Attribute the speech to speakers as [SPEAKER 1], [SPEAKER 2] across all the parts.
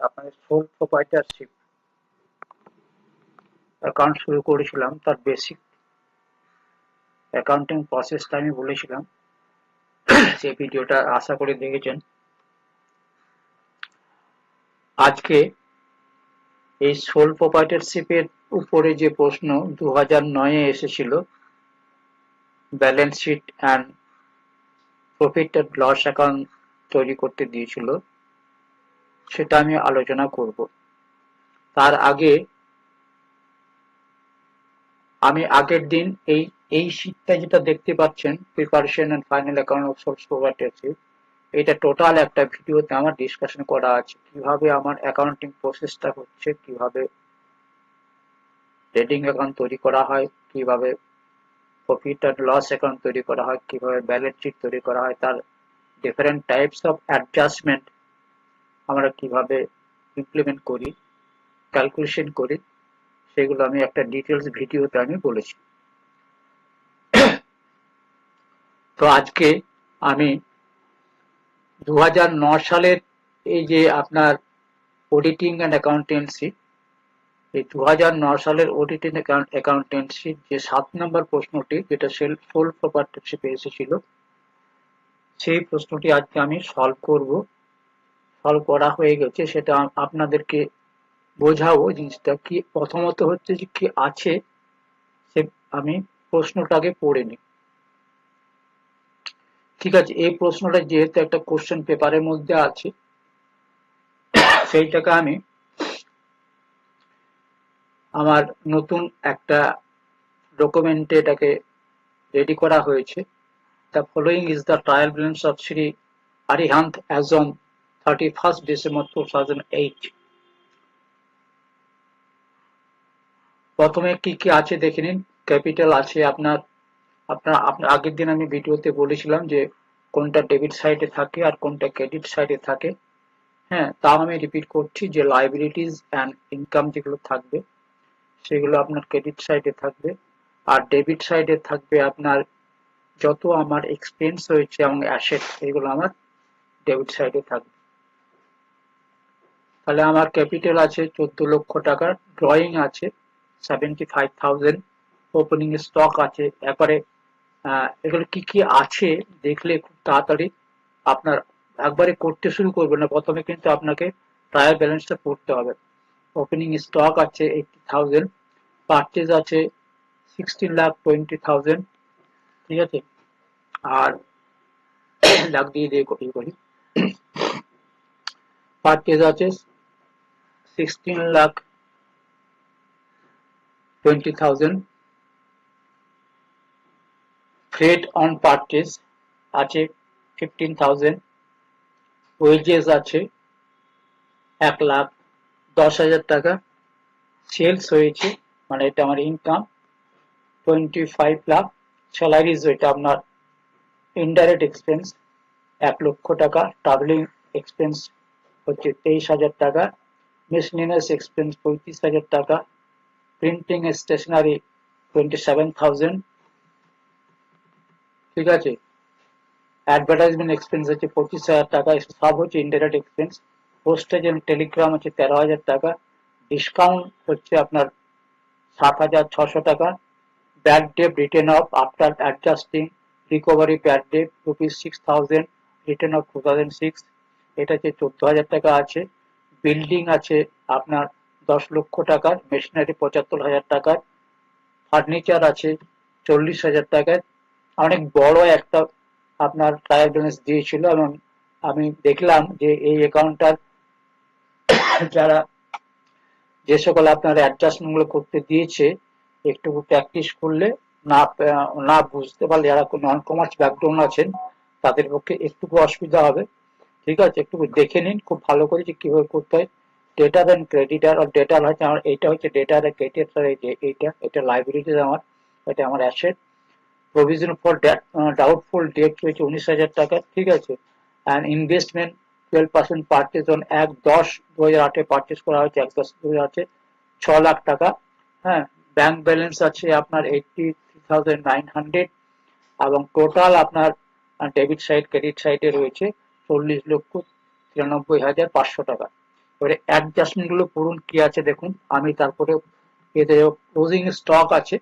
[SPEAKER 1] আপনাদের soul প্রোপ্রাইটারশিপ account শুরু করেছিলাম, তার বেসিক অ্যাকাউন্টিং প্রসেসটা আমি বলেছিলাম। সেই ভিডিওটা আশা করি দেখেছেন। আজকে এই সোল প্রোপ্রাইটারশিপের উপরে যে প্রশ্ন 2009-এ এসেছিল, balance sheet and profit and loss account তৈরি করতে দিয়েছিল, সেটা আমি আলোচনা করব। তার আগে আমি আগের দিন এই শীটটা যেটা দেখতে পাচ্ছেন, preparation and final account of sole proprietorship, এটা টোটাল একটা ভিডিওতে আমার ডিসকাশন করা আছে, কিভাবে আমার অ্যাকাউন্টিং প্রসেসটা হচ্ছে, কিভাবে ট্রেডিং অ্যাকাউন্ট তৈরি করা হয়, কিভাবে প্রফিট অ্যান্ড লস অ্যাকাউন্ট তৈরি করা হয়, কিভাবে ব্যালেন্স শিট তৈরি করা হয়, তার ডিফারেন্ট টাইপস অফ অ্যাডজাস্টমেন্ট আমরা কিভাবে ইমপ্লিমেন্ট করি, ক্যালকুলেশন করি, সেগুলো আমি একটা ডিটেলস ভিডিওতে আমি বলেছি। তো আজকে আমি 2009 সালের এই যে আপনার অডিটিং অ্যান্ড অ্যাকাউন্টেন্সি, এই 2009 সালের অডিটিং অ্যাকাউন্টেন্সি যে 7 নম্বর প্রশ্নটি, যেটা সোল প্রোপ্রাইটারশিপে এসেছিল, সেই প্রশ্নটি আজকে আমি সলভ করব। সলভ করা হয়ে গেছে, সেটা আপনাদেরকে বোঝাবো জিনিসটা কি। প্রথমত হচ্ছে যে কি আছে, সে আমি প্রশ্নটাকে পড়ে নিই। ঠিক আছে, এই প্রশ্নটা যেহেতু একটা কোশ্চেন পেপারের মধ্যে আছে, সেইটাকে আমি আমার নতুন একটা ডকুমেন্টে এটাকে রেডি করা হয়েছে। The following is the trial balance of Sri Arihant as on 31st December 2008. প্রথমে কি কি আছে দেখে নিন। ক্যাপিটাল আছে আপনার আগের দিন আমি ভিডিওতে বলেছিলাম যে কোনটা ডেবিট সাইডে থাকে আর কোনটা ক্রেডিট সাইডে থাকে। হ্যাঁ, তাও আমি রিপিট করছি যে লাইবিলিটিস অ্যান্ড ইনকাম যেগুলো থাকবে, সেগুলো আপনার ক্রেডিট সাইডে থাকবে, আর ডেবিট সাইডে থাকবে আপনার যত আমার এক্সপেন্স হয়েছে এবং অ্যাসেট, এগুলো আমার ডেবিট সাইডে থাকবে। তাহলে আমার ক্যাপিটাল আছে 14 লক্ষ টাকা, ড্রয়িং আছে 75,000, ওপেনিং স্টক আছে। একবারে এগুলো কি কি আছে দেখলে খুব তাড়াতাড়ি আপনার একবারে করতে শুরু করবেন না, প্রথমে কিন্তু আপনাকে ট্রায়াল ব্যালেন্সটা করতে হবে। ওপেনিং স্টক আছে 80,000, পারচেজ আছে 16,20,000, ঠিক আছে। আর লাখ দিয়ে করি, পারচেজ আছে 16,20,000, ফ্রেট অন পারচেজ আছে 15,000, ওয়েজেস আছে 1,10,000 টাকা, সেলস হয়েছে মানে এটা আমার ইনকাম 25 লাখ, স্যালারিজ এটা আপনার ইনডাইরেক্ট এক্সপেন্স 1 লক্ষ টাকা, ট্রাভেলিং এক্সপেন্স হচ্ছে 23,000 টাকা, মিসলেনিয়াস এক্সপেন্স 35,000 টাকা, প্রিন্টিং স্টেশনারি 27,000, ঠিক আছে। অ্যাডভার্টাইজমেন্ট এক্সপেন্স হচ্ছে 25,000 টাকা, সব হচ্ছে indirect expense. Postage and telegram হচ্ছে 13,000 টাকা, ডিসকাউন্ট হচ্ছে আপনার 7,600 টাকা, bad debt written off after adjusting recovery bad debt ₹6,000, written off 2006, এটা হচ্ছে 14,000 টাকা আছে। বিল্ডিং আছে আপনার 10 লক্ষ টাকার, মেশিনারি 75,000 টাকার, ফার্নিচার আছে 40,000 টাকার। অনেক বড় একটা আপনার ট্রায়াল ব্যালেন্স দিয়েছিল এবং আমি দেখলাম যে এই অ্যাকাউন্টটার যারা যে সকল আপনার অ্যাডজাস্টমেন্ট গুলো করতে দিয়েছে, একটু প্র্যাকটিস করলে না বুঝতে পারলে যারা নন কমার্স ব্যাকগ্রাউন্ড আছেন তাদের পক্ষে একটু অসুবিধা হবে। ঠিক আছে, একটু দেখে নিন খুব ভালো করে যে কিভাবে করতে হয়। ডেটার এন্ড ক্রেডিটার, আর ডেটার হচ্ছে আমার এইটা হচ্ছে ডেটার আর ক্রেডিটার, এটা লাইবিলিটিস আমার, এটা আমার asset. Provision for doubtful debt রয়েছে 19,000 টাকা, ঠিক আছে। And investment 12% purchase on 1/10/2008 purchase করা হয়েছে, 1/10/2008 6 লাখ টাকা। হ্যাঁ, ব্যাংক ব্যালেন্স আছে আপনার 83,900 এবং টোটাল আপনার ডেবিট সাইড ক্রেডিট সাইডে রয়েছে 40,93,500 টাকা। এবারে অ্যাডজাস্টমেন্ট গুলো পড়ুন কি আছে দেখুন। আমি তারপরে এতে ক্লোজিং স্টক আছে,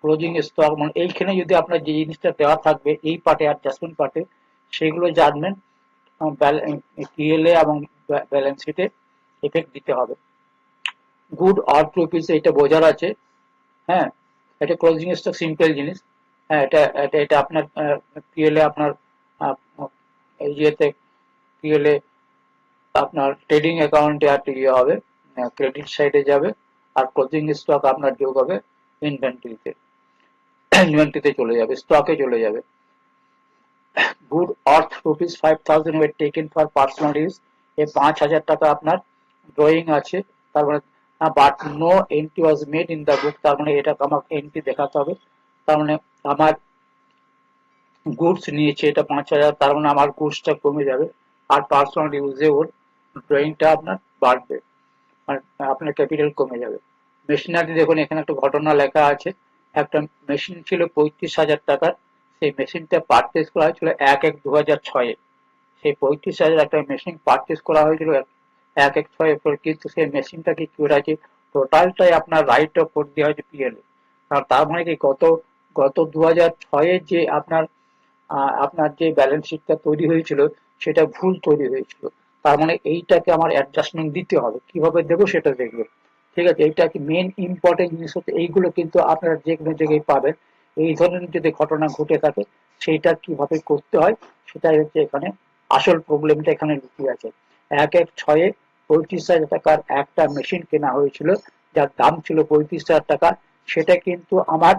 [SPEAKER 1] ক্লোজিং স্টক মানে এইখানে যদি আপনার যে জিনিসটা দেওয়া থাকবে এই পার্টে অ্যাডজাস্টমেন্ট পার্টে সেগুলো জানবেন পিএলএ এবং ব্যালেন্স শিটে এফেক্ট দিতে হবে। গুড অর রুপিস এটা বোঝার আছে। হ্যাঁ, এটা ক্লোজিং স্টক সিম্পল জিনিস। হ্যাঁ, এটা আপনার পিএলএ আপনার আহ, এই ইয়েতে পিএলএ আপনার ট্রেডিং অ্যাকাউন্টে আর ইয়ে হবে, ক্রেডিট সাইডে যাবে, আর ক্লোজিং স্টক আপনার যোগ হবে ইনভেন্টরিতে, ইনভেন্টরিতে চলে যাবে, স্টকে চলে যাবে। Good worth rupees 5,000 were taken for personal use, এই 5,000 টাকা আপনার ড্রয়িং আছে, তার মানে but no entry was made in the book, তার মানে এটা আমাকে এন্ট্রি দেখাতে হবে। তার মানে আমার গুডস নিয়েছে এটা 5,000, তার মানে আমার গুডসটা কমে যাবে, আর পার্সোনাল ইউজে ওর ড্রয়িংটা আপনার বাড়বে, মানে আপনার ক্যাপিটাল কমে যাবে। মেশিনারি দেখুন এখানে একটা ঘটনা লেখা আছে। একটা মেশিন ছিল 35,000 টাকার, সেই মেশিনটা পারচেস করা হয়েছিল 1/1/2006-এ। সেই 35,000 একটা মেশিন পারচেস করা হয়েছিল 1/1/6 পর, কিন্তু সেই মেশিনটাকে কি করা হয়েছে টোটালটাই আপনার রাইট অফ করে দেওয়া হয়েছে পিএল। তার মানে কি গত গত 2006-এ যে আপনার যে ব্যালেন্স শিটটা তৈরি হয়েছিল সেটা ভুল তৈরি হয়েছিল। তার মানে এইটাকে আমার অ্যাডজাস্টমেন্ট দিতে হবে, কিভাবে দেবো সেটা দেখবে। ঠিক আছে, এইটা কি মেন ইম্পর্টেন্ট জিনিস হচ্ছে, এইগুলো কিন্তু আপনারা যে কোনো জায়গায় পাবেন। এই ধরনের যদি ঘটনা ঘটে থাকে সেইটা কিভাবে করতে হয় সেটাই হচ্ছে এখানে আসল প্রবলেমটা এখানে লুকিয়ে আছে। 1/1/6-এ 35,000 টাকার একটা মেশিন কেনা হয়েছিল, যার দাম ছিল 35,000 টাকা। সেটা কিন্তু আমার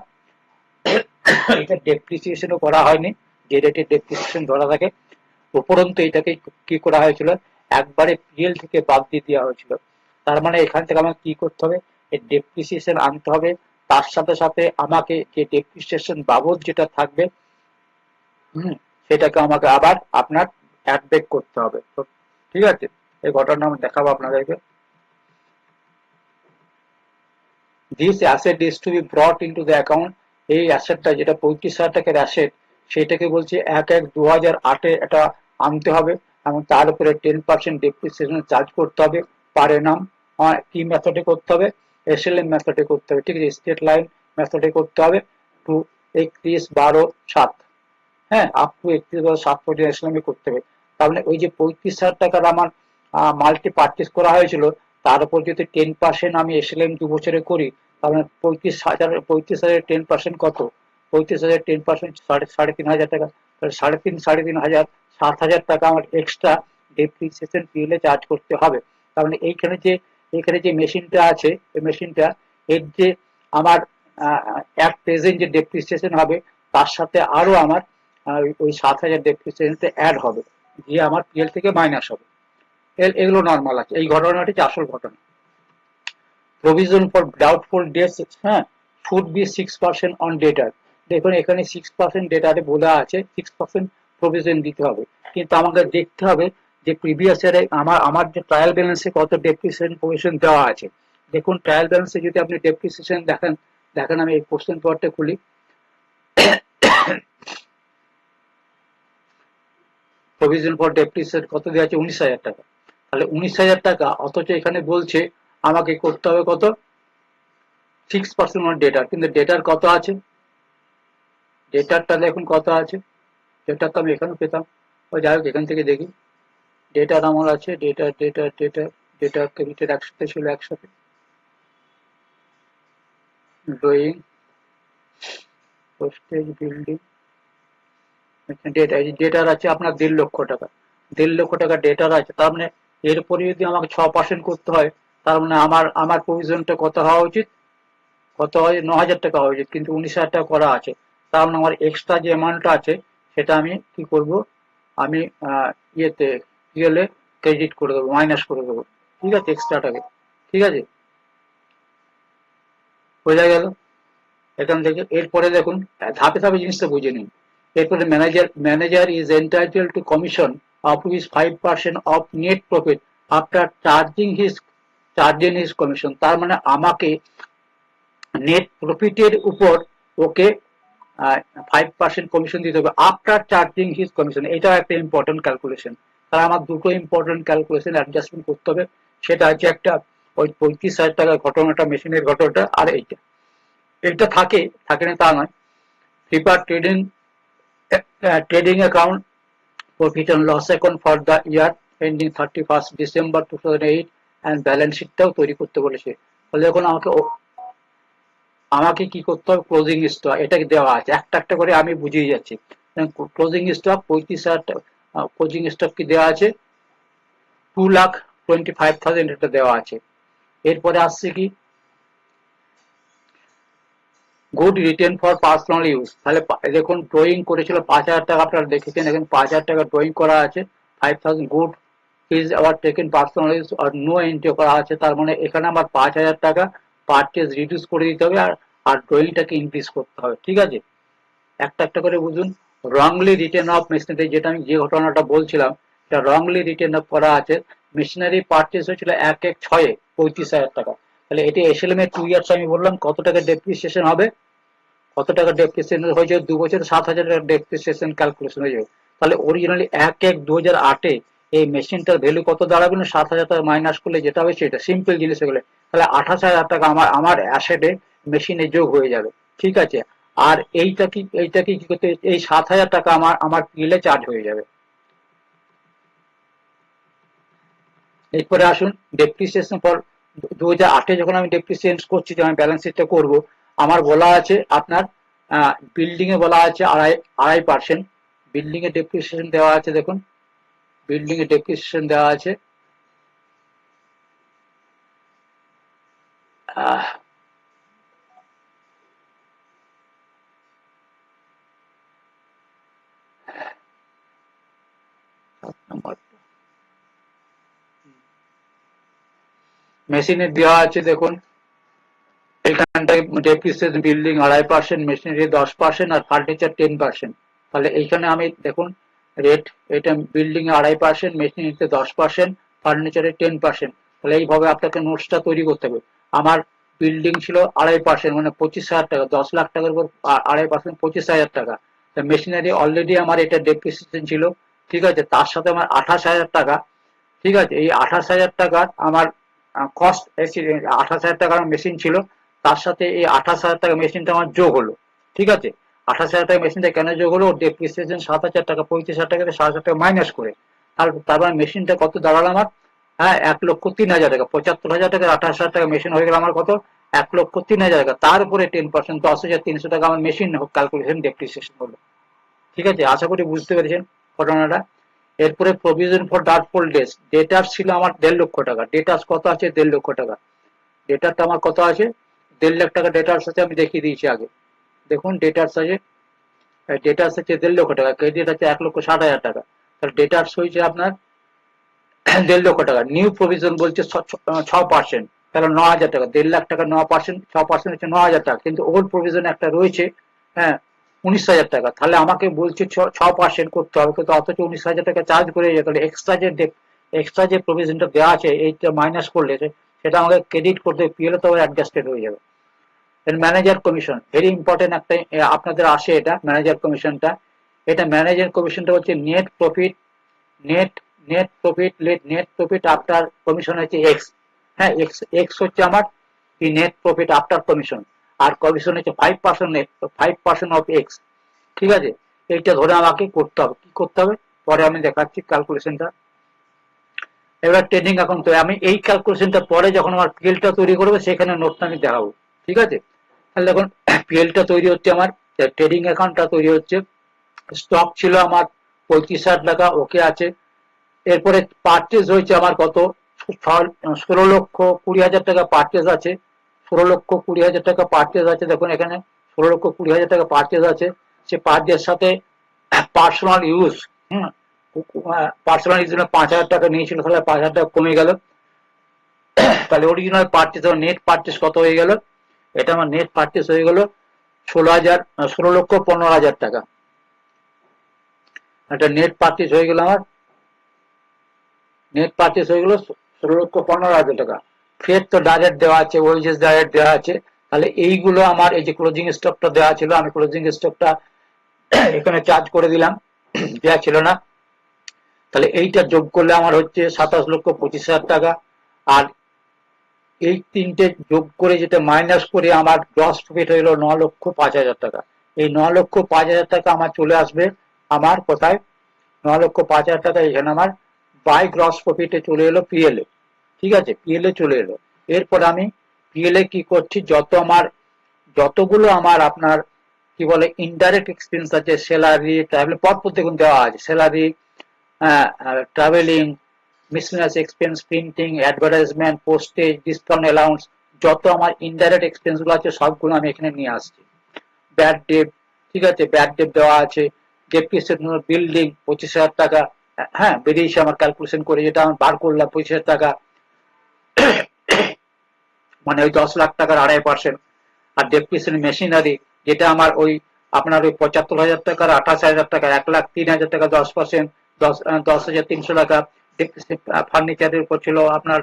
[SPEAKER 1] এটা ডেপ্রিসিয়েশনও করা হয়নি, যে রেটে ডেপ্রিসিয়েশন ধরা থাকে। উপরন্তু এটাকে কি করা হয়েছিল, একবারে পিএল থেকে বাদ দিয়ে দেওয়া হয়েছিল। তার মানে এখান থেকে আমাকে কি করতে হবে, এই ডেপ্রিসিয়েশন আনতে হবে, তার সাথে সাথে আমাকে যে ডেপ্রিসিয়েশন বাবদ যেটা থাকবে হম সেটাকে আমাকে আবার আপনার অ্যাড ব্যাক করতে হবে। তো ঠিক আছে, এই ঘটনা আমি দেখাবো আপনাদেরকে। This asset is to be brought into the account, এই অ্যাসেটটা যেটা 35,000 টাকার অ্যাসেট সেটাকে বলছে 1/1/2008-এ এটা আনতে হবে, এবং তার উপরে 10% ডেপ্রিসিয়েশন চার্জ করতে হবে পার এনাম। কি মেথডে করতে হবে, এসএলএম মেথডে করতে হবে, ঠিক আছে, স্টেট লাইন মেথডে করতে হবে। টু 31/12/7, হ্যাঁ, আপ টু 31/7 পর্যন্ত এসএলএম করতে হবে। তার মানে ওই যে 35,000 টাকার আমার মালটি পারচেস করা হয়েছিল তার উপর যদি 10% আমি এসএলএম 2 বছরে করি, তার মানে 35,000 10% কত, 35,000 10% 3,500 টাকা, তাহলে 3,500 7,000 টাকা আমার এক্সট্রা ডেপ্রিসিয়েশন পিএলএ চার্জ করতে হবে। তার মানে এইখানে যে মেশিনটা আছে এই মেশিনটা এর যে আমার অ্যাট প্রেজেন্ট যে ডেপ্রিসিয়েশন হবে তার সাথে আরো আমার ওই 7,000 ডেপ্রিসিয়েশন অ্যাড হবে, দিয়ে আমার পিএল থেকে মাইনাস হবে। এগুলো নর্মাল আছে, এই ঘটনাটি হচ্ছে আসল ঘটনা। প্রভিশন ফর ডাউটফুল ডেটস, হ্যাঁ, শুড বি 6% অন ডেটার। দেখুন এখানে 6% ডেটারে বলা আছে 6% প্রভিশন দিতে হবে, কিন্তু আমাকে দেখতে হবে যে প্রিভিয়াস ইয়ারে আমার যে ট্রায়াল ব্যালেন্সে কত ডেপ্রিসিয়েশন প্রভিশন দেওয়া আছে। দেখুন ট্রায়াল ব্যালেন্সে যদি আপনি ডেপ্রিসিয়েশন দেখেন, দেখেন আমি এই কোশ্চেন পেপারটা খুলি। প্রভিশন ফর ডেপ্রিসিয়েশন কত দেওয়া আছে, 19,000 টাকা। তাহলে 19,000 টাকা, অথচ এখানে বলছে আমাকে করতে হবে কত, 6% অন ডেটার, কিন্তু ডেটার কত আছে, ডেটারটা দেখুন কত আছে, ডেটার তো আমি এখানে পেতাম। ও যাই হোক এখান থেকে দেখি, ডেটার আমার আছে, ডেটা ক্রেডিটের একসাথে ছিল, একসাথে ড্রয়িং, পোস্টেজ, বিল্ডিং, ডেটা, এই ডেটার আছে আপনার 1.5 লক্ষ টাকা, 1.5 লক্ষ টাকা ডেটার আছে। তার মানে এরপরে যদি আমাকে 6% করতে হয়, তার মানে আমার প্রভিশনটা কত হওয়া উচিত, কত হয়, 9,000 টাকা হওয়া উচিত, কিন্তু 19,000 টাকা করা আছে। তার মানে আমার এক্সট্রা যে অ্যামাউন্টটা আছে সেটা আমি কি করব, আমি ইয়েতে পিএলএ ক্রেডিট করে দেবো, মাইনাস করে দেবো, ঠিক আছে, এক্সট্রাটাকে। ঠিক আছে, বোঝা গেল এখান থেকে। এরপরে দেখুন ধাপে ধাপে জিনিসটা বুঝে নিন। এরপরে manager is entitle to commission of rupees 5% of net profit after charging his commission. তার মানে আমাকে নেট প্রফিটের উপর ওকে 5% কমিশন দিতে হবে আফটার চার্জিং হিজ কমিশন। এটাও একটা ইম্পর্টেন্ট ক্যালকুলেশন। তাহলে আমার দুটো ইম্পর্টেন্ট ক্যালকুলেশন অ্যাডজাস্টমেন্ট করতে হবে। সেটা হচ্ছে একটা ওই 35,000 টাকার ঘটনাটা, মেশিনের ঘটনাটা, আর এইটা এইটা থাকে না তা নয়। Prepare trading account profit and loss account for the year ending 31st December 2008 and balance শিটটাও তৈরি করতে বলেছে। তাহলে এখন আমাকে কি করতে হবে, ক্লোজিং স্টক এটা দেওয়া আছে, একটা একটা করে আমি বুঝিয়ে যাচ্ছি। ক্লোজিং স্টক 35,000, ক্লোজিং স্টক কি দেওয়া আছে 2,25,000 এটা দেওয়া আছে। এরপরে আসছে কি good written for personal use. তাহলে দেখুন ড্রয়িং করেছিল 5,000 টাকা, আপনারা দেখেছেন এখানে 5,000 টাকা ড্রয়িং করা আছে। 5,000 গুড ইজ আবার টেকেন পার্সোনাল ইউজ আর নো এন্ট্রি করা আছে। তার মানে এখানে আমার 5,000 টাকা পারচেজ রিডিউস করে দিতে হবে, আর ড্রয়িংটাকে ইনক্রিজ করতে হবে। ঠিক আছে, একটা একটা করে বুঝুন। রংলি রিটেন অফ মেশিনারি, যেটা আমি যে ঘটনাটা বলছিলাম, এটা রংলি রিটেন অফ করা আছে। মেশিনারি পারচেজ হয়েছিল 1/1/6 35,000 টাকা। তাহলে এটি এসএলএম এর 2 ইয়ার্স আমি বললাম কত টাকা ডেপ্রিসিয়েশন হবে, কত টাকা ডেপ্রিসিয়েশন হয়ে যাবে, 2 বছর 7,000 টাকা ডেপ্রিসিয়েশন ক্যালকুলেশন হয়ে যাবে। তাহলে অরিজিনালি 1/1/2008 এই মেশিনটার ভ্যালু কত দাঁড়াবে না, 7,000 টাকা মাইনাস করলে যেটা হবে সেটা সিম্পল জিনিস হয়ে গেলে, তাহলে 28,000 টাকা আমার অ্যাসেটে মেশিনে যোগ হয়ে যাবে। ঠিক আছে, আর এইটা কি করতে, এই 7,000 টাকা আমার পিএলে চার্জ হয়ে যাবে। এরপরে আসুন ডেপ্রিসিয়েশন ফর 2008 যখন আমি ডেপ্রিসিয়েশন করছি, যে আমি ব্যালেন্স শিটটা করবো, আমার বলা আছে আপনার বিল্ডিং এ বলা আছে 2.5%। বিল্ডিং এ ডেপ্রিসিয়েশন দেওয়া আছে, দেখুন বিল্ডিং এ ডেপ্রিসিয়েশন দেওয়া আছে মেশিনে দেওয়া আছে, দেখুন এখানটায় ডেপ্রিসিয়েশন বিল্ডিং 2.5%, মেশিনারি 10% আর ফার্নিচার 10%। তাহলে এইখানে আমি দেখুন রেট, এটা বিল্ডিং এ 2.5%, মেশিনারিতে 10%, ফার্নিচারে 10%। তাহলে এইভাবে আপনাকে নোটসটা তৈরি করতে হবে। আমার বিল্ডিং ছিল 2.5%, মানে 25,000 টাকা, 10 লাখ টাকার উপর 2.5% 25,000 টাকা। মেশিনারি অলরেডি আমার এটা ডেপ্রিসিয়েশন ছিল, ঠিক আছে, তার সাথে আমার 28,000 টাকা, ঠিক আছে, এই 28,000 টাকার আমার কস্ট, 28,000 টাকার মেশিন ছিল, তার সাথে এই 28,000 টাকা মেশিনটা আমার যোগ হলো। ঠিক আছে, 28,000 টাকা মেশিনটা কেন যোগ হলো, ডেপ্রিসিয়েশন 7,000 টাকা, 35,000 টাকা 7,000 টাকা মাইনাস করে, তারপর মেশিনটা কত দাঁড়ালো আমার, হ্যাঁ 1,03,000 টাকা, 75,000 টাকা 28,000 টাকা মেশিন হয়ে গেল আমার কত, 1,03,000 টাকা। তার উপরে 10% 10,300 টাকা আমার মেশিন ক্যালকুলেশন ডেপ্রিসিয়েশন হলো। ঠিক আছে, আশা করি বুঝতে পেরেছেন ঘটনাটা। এরপরে প্রভিশন ফর ডাউটফুল ডেটস, ডেটার্স ছিল আমার 1.5 লক্ষ টাকা, ডেটার্স কত আছে 1.5 লক্ষ টাকা, ডেটারটা আমার কত আছে 1.5 লাখ টাকা ডেটার্স আছে, আমি দেখিয়ে দিয়েছি আগে। দেখুন ডেটার্স আছে, ডেটার্স হচ্ছে 1.5 লক্ষ টাকা, ক্রেডিট আছে 1,60,000 টাকা। তাহলে ডেটার্স হয়েছে আপনার 1.5 লক্ষ টাকা। নিউ প্রভিশন বলছে 6%, তাহলে 9,000 টাকা, 1.5 লাখ টাকা 9%, 6% হচ্ছে 9,000 টাকা। কিন্তু ওল্ড প্রভিশন একটা রয়েছে, হ্যাঁ 19,000 টাকা। তাহলে আমাকে বলছে 6% করতে হবে, কিন্তু অথচ 19,000 টাকা চার্জ করে যায়। তাহলে এক্সট্রা যে প্রভিশনটা দেওয়া আছে, এইটা মাইনাস করলে সেটা আমাকে ক্রেডিট করতে পিএল তো অ্যাডজাস্টেড হয়ে যাবে। ম্যানেজার কমিশন ভেরি ইম্পর্টেন্ট একটা, আপনাদের আসে এটা ম্যানেজার কমিশনটা। এটা ম্যানেজার কমিশনটা হচ্ছে net profit, net net profit after commission হচ্ছে এক্স। হ্যাঁ এক্স এক্স হচ্ছে আমার কি নেট প্রফিট আফটার কমিশন, আর কমিশন হচ্ছে 5%, 5% অফ এক্স। ঠিক আছে, এইটা ধরে আমাকে করতে হবে। কি করতে হবে পরে আমি দেখাচ্ছি ক্যালকুলেশনটা। এবার ট্রেডিং অ্যাকাউন্ট, তো আমি এই ক্যালকুলেশনটা পরে যখন আমার পিএলটা তৈরি করবে সেখানে নোটটা আমি দেখাবো। ঠিক আছে, তাহলে দেখুন পিএলটা তৈরি হচ্ছে আমার, ট্রেডিং অ্যাকাউন্টটা তৈরি হচ্ছে। স্টক ছিল আমার 35,000 টাকা, ওকে আছে। এরপরে পারচেজ হয়েছে আমার কত, 16,20,000 টাকা পারচেজ আছে, 16,20,000 টাকা পারচেজ আছে। দেখুন এখানে 16,20,000 টাকা পারচেজ আছে। সে পারচেজ সাথে পার্সোনাল ইউজ, হম পার্সোনাল ইউজ 5,000 টাকা নিয়েছিল, তাহলে 5,000 টাকা কমে গেল। তাহলে অরিজিনাল পারচেজ নেট পারচেজ কত হয়ে গেল, এটা আমার নেট পারচেজ হয়ে গেল 16,15,000 টাকা। এটা নেট পারচেজ হয়ে গেল আমার, নেট পারচেজ হয়ে গেল 16,15,000 টাকা। ফের তো ডাইরেক্ট দেওয়া আছে, ওয়েজেস ডাইরেক্ট দেওয়া আছে। তাহলে এইগুলো আমার, এই যে ক্লোজিং স্টকটা দেওয়া ছিল, আমি ক্লোজিং স্টকটা এখানে চার্জ করে দিলাম, দেওয়া ছিল না। তাহলে এইটা যোগ করলে আমার হচ্ছে 27,25,000 টাকা। আর এই তিনটে যোগ করে যেটা মাইনাস করে আমার গ্রস প্রফিট হলো 9,05,000 টাকা। এই 9,05,000 টাকা আমার চলে আসবে আমার কোথায়, 9,05,000 টাকা এখানে আমার বাই গ্রস প্রফিটে চলে এলো পিএল এ। ঠিক আছে, পিএল এ চলে এলো। এরপর আমি পিএল এ কি করছি, যতগুলো আমার আপনার কি বলে ইনডাইরেক্ট এক্সপেন্স আছে, স্যালারি, ট্রাভেল, পরপর দেখুন দেওয়া আছে, salary, travelling, miscellaneous expense, printing, advertisement, postage, discount allowance, যত আমার ইনডাইরেক্ট এক্সপেন্স গুলো আছে সবগুলো আমি এখানে নিয়ে আসছি। ব্যাড ডেট, ঠিক আছে, ব্যাড ডেট দেওয়া আছে। ডেপ্রিসিয়েশন বিল্ডিং 25,000 টাকা, হ্যাঁ বেরিয়েছে আমার ক্যালকুলেশন করে, যেটা আমি বার করলাম 25,000 টাকা, মানে ওই 10 লাখ টাকার 2.5%। আর ডেপ্রিসিয়েশন মেশিনারি, যেটা আমার ওই আপনার ওই 75,000 টাকার 28,000 টাকা, 1,03,000 টাকা 10%, 10,300 টাকা। ফার্নিচারের উপর ছিল আপনার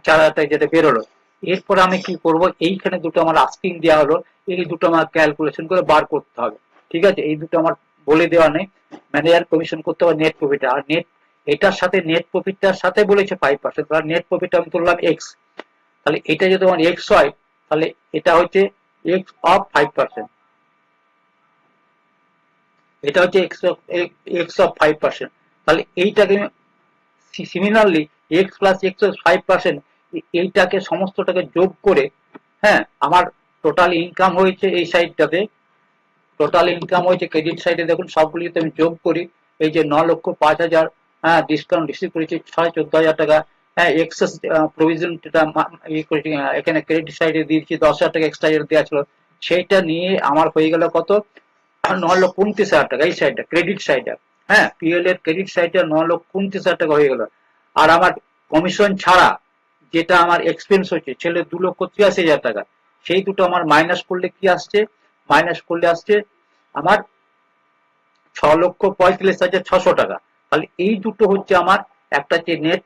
[SPEAKER 1] 4,000 টাকা, যেটা বেরোলো। এরপর আমি কি করব, এইখানে দুটো আমার আস্কিং দেওয়া হলো, এই দুটো আমার ক্যালকুলেশন করে বার করতে হবে। ঠিক আছে, এই দুটো আমার বলে দেওয়া নেই, ম্যানেজার কমিশন করতে হবে নেট প্রফিট। আর নেট, এটার সাথে নেট প্রফিটটার সাথে বলেছে 5%, তাহলে নেট প্রফিট আমি তুললাম এক্স। তাহলে এটা যদি আমার এক্স হয়, তাহলে এটা হচ্ছে এক্স অফ 5%, এটা হচ্ছে এক্স অফ 5%। তাহলে এইটাকে similarly x plus x of 5%, এইটাকে সমস্তটাকে যোগ করে, হ্যাঁ আমার টোটাল ইনকাম হয়েছে এই সাইডটাতে, টোটাল ইনকাম হয়েছে ক্রেডিট সাইডে, দেখুন সবগুলি যদি আমি যোগ করি, এই যে 9,05,000, হ্যাঁ ডিসকাউন্ট রিসিভ করেছি 14,500 টাকা, হ্যাঁ এক্সেস প্রভিশন যেটা করেছি, এখানে ক্রেডিট সাইডে দিয়েছি 10,000 টাকা এক্সট্রা যেটা দেওয়া ছিল, সেইটা নিয়ে আমার হয়ে গেল কত, 9,29,000 টাকা এই সাইডটা ক্রেডিট সাইডটা। হ্যাঁ পিএল এর ক্রেডিট সাইডটা 9,29,000 টাকা হয়ে গেল। আর আমার কমিশন ছাড়া যেটা আমার এক্সপেন্স হচ্ছে ছেলে 2,83,000 টাকা, সেই দুটো আমার মাইনাস করলে কি আসছে, মাইনাস করলে আসছে আমার 6,35,600 টাকা। তাহলে এই দুটো হচ্ছে আমার, একটা হচ্ছে নেট,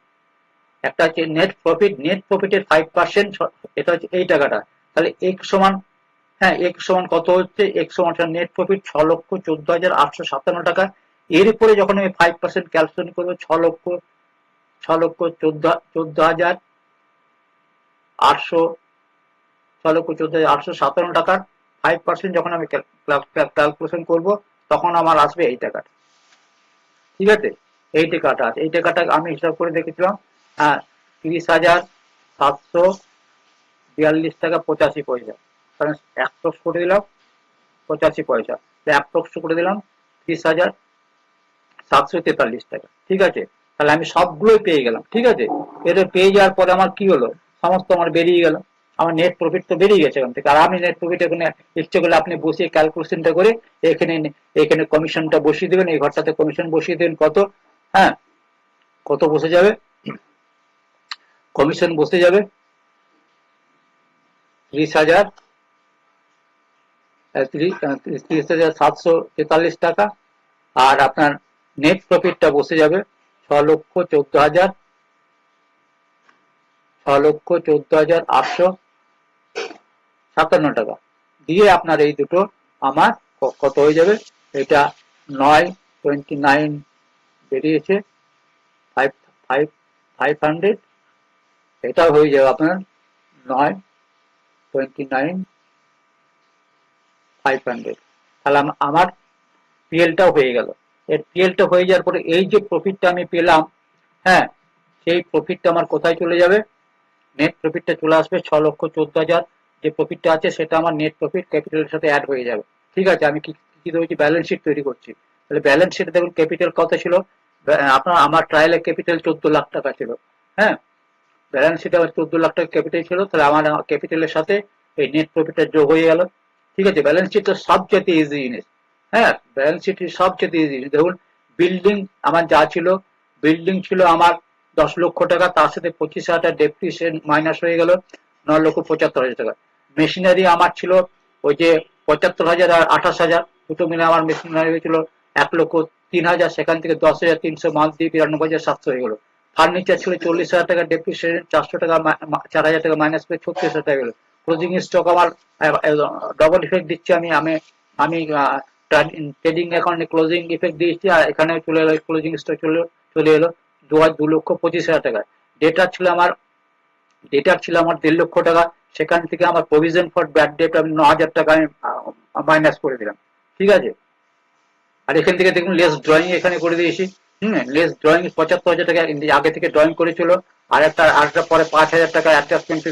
[SPEAKER 1] একটা হচ্ছে নেট প্রফিট, নেট প্রফিটের 5%, এটা হচ্ছে এই টাকাটা। তাহলে এক সমান, হ্যাঁ এক সমান কত হচ্ছে, এক সমান নেট প্রফিট 6,14,857 টাকা। এর উপরে যখন আমি 5% ক্যালকুলেশন করবো, 6,14,800, 6,14,857 টাকার 5% যখন আমি ক্যালকুলেশন করবো, তখন আমার আসবে এই টাকাটা। ঠিক আছে, এই টাকাটা আছে, এই টাকাটা আমি হিসাব করে দেখেছিলাম, 30,742 টাকা 85 পয়সা। কারণ অ্যাপ্রক্স করে দিলাম 85 পয়সা, অ্যাপ্রক্স করে দিলাম 30,743 টাকা। ঠিক আছে, তাহলে আমি সবগুলোই পেয়ে গেলাম। ঠিক আছে, এটা পেয়ে যাওয়ার পরে আমার কি হলো, সমস্ত আমার বেরিয়ে গেল, আমার নেট প্রফিট তো বেরিয়ে গেছে এখান থেকে। আর আমি নেট প্রফিট এখানে ইচ্ছে করলে আপনি বসিয়ে ক্যালকুলেশনটা করে এখানে, এখানে কমিশনটা বসিয়ে দেবেন, এই ঘরটাতে কমিশন বসিয়ে দেবেন কত, হ্যাঁ কত বসে যাবে, কমিশন বসে যাবে 30,000, 30,743 টাকা। আর আপনার নেট প্রফিটটা বসে যাবে 6,14,000, 6,14,857 টাকা। দিয়ে আপনার এই দুটো আমার কত হয়ে যাবে, এটা 929 বেরিয়েছে, 500, এটা হয়ে যাবে আপনার 929,500। তাহলে আমার পিএলটাও হয়ে গেল। এর পিএলটা হয়ে যাওয়ার পরে এই যে প্রফিটটা আমি পেলাম, হ্যাঁ সেই প্রফিটটা আমার কোথায় চলে যাবে, নেট প্রফিটটা চলে আসবে 6,14,000, যে প্রফিটটা আছে সেটা আমার নেট প্রফিট ক্যাপিটালের সাথে অ্যাড হয়ে যাবে। ঠিক আছে, আমি কি ধরেছি, ব্যালেন্স শিট তৈরি করছি। তাহলে ব্যালেন্স শিটে দেখুন ক্যাপিটাল কত ছিল, আপনার আমার ট্রায়ালের ক্যাপিটাল 14 লাখ টাকা ছিল। হ্যাঁ ব্যালেন্স শিটে আমার 14 লাখ টাকা ক্যাপিটাল ছিল, তাহলে আমার ক্যাপিটালের সাথে এই নেট প্রফিটটা যোগ হয়ে গেল। ঠিক আছে, ব্যালেন্স শিট তো সবচেয়ে ইজি জিনিস। হ্যাঁ ব্যালেন্স শিট সবচেয়ে ইজি জিনিস। দেখুন বিল্ডিং আমার যা ছিল, বিল্ডিং ছিল আমার 10 লক্ষ টাকা, তার সাথে 25,000 টাকা ডেপ্রিসিয়েশন মাইনাস হয়ে গেল 9,75,000 টাকা। মেশিনারি আমার ছিল ওই যে 75,000 আর 28,000, দুটো মিলে আমার মেশিনারি হয়েছিল 1,03,000, সেখান থেকে 10,300 মাল দিয়ে 92,700 হয়ে গেল। ফার্নিচার ছিল 40,000 টাকা ডেপ্রিসিয়েশন, 400 টাকা, 4,000 টাকা মাইনাস করে 36,000 টাকা গেল। ক্লোজিং স্টক আমার ডবল ইফেক্ট দিচ্ছি, আমি আমি আমি ট্রেডিং অ্যাকাউন্টে ক্লোজিং ইফেক্ট দিয়েছি, আর এখানে চলে এলো ক্লোজিং স্টক চলে চলে এলো 2,25,000 টাকা। ডেটার ছিল আমার 1.5 লক্ষ টাকা, সেখান থেকে আমার প্রভিশন ফর ব্যাড ডেট আমি 9,000 টাকা আমি মাইনাস করে দিলাম। ঠিক আছে, আর এখান থেকে দেখুন লেস ড্রয়িং এখানে করে দিয়েছি। লেস ড্রয়িং 75,000 টাকা আগে থেকে ড্রয়িং করেছিল, আরেকটা পরে 5,000 টাকা অ্যাডজাস্টমেন্ট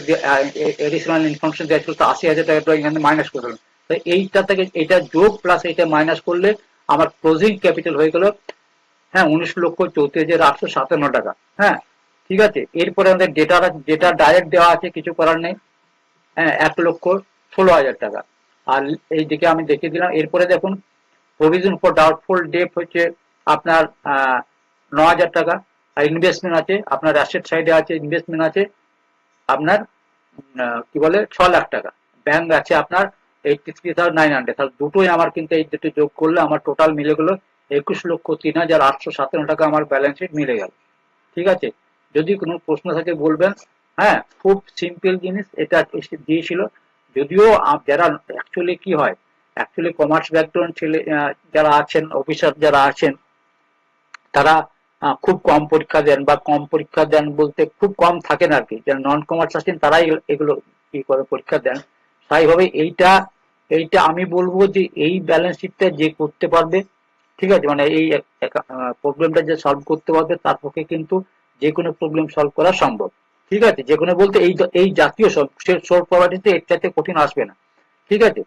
[SPEAKER 1] এডিশনাল ইনফরমেশন দেওয়া ছিল, তো 80,000 টাকা ড্রয়িং এখানে মাইনাস করে দিলাম। তো এইটা থেকে এটা যোগ প্লাস এটা মাইনাস করলে আমার ক্লোজিং ক্যাপিটাল হয়ে গেল, হ্যাঁ, 19,34,857 টাকা। হ্যাঁ, ঠিক আছে, এরপরে আমাদের ডেটা ডাইরেক্ট দেওয়া আছে, কিছু করার নেই। হ্যাঁ, 1,16,000 টাকা। আর এইদিকে আমি দেখিয়ে দিলাম। এরপরে দেখুন প্রভিশন ফর ডাউটফুল ডেট হচ্ছে আপনার 9,000 টাকা। আর ইনভেস্টমেন্ট আছে আপনার অ্যাসেট সাইডে আছে, ইনভেস্টমেন্ট আছে আপনার কি বলে 6 লাখ টাকা। ব্যাংক আছে আপনার 83,900। তাহলে দুটোই আমার কিন্তু এই দুটো যোগ করলে আমার টোটাল মিলে গেল 21,03,857 টাকা আমার ব্যালেন্স শিট মিলে গেল। ঠিক আছে, যদি কোনো প্রশ্ন থাকে বলবেন। হ্যাঁ, খুব সিম্পল জিনিস এটা দিয়েছিল। যদিও যারা অ্যাকচুয়ালি কি হয়, অ্যাকচুয়ালি কমার্স ব্যাকগ্রাউন্ড ছেলে যারা আছেন, অফিসার যারা আছেন, তারা খুব কম পরীক্ষা দেন, বা কম পরীক্ষা দেন বলতে খুব কম থাকেন আর কি। যারা নন কমার্স আছেন তারাই এগুলো কি করে পরীক্ষা দেন। স্বাভাবিকভাবে এইটা আমি বলবো যে এই ব্যালেন্স শিটটা যে করতে পারবে, ঠিক আছে, মানে এই প্রবলেমটা যে সলভ করতে পারবে তার পক্ষে কিন্তু যে কোনো প্রবলেম সলভ করা সম্ভব। ঠিক আছে, যে কোনো বলতে এই জাতীয় সলভ প্রপার্টিতে এর চাইতে কঠিন আসবে না। ঠিক আছে,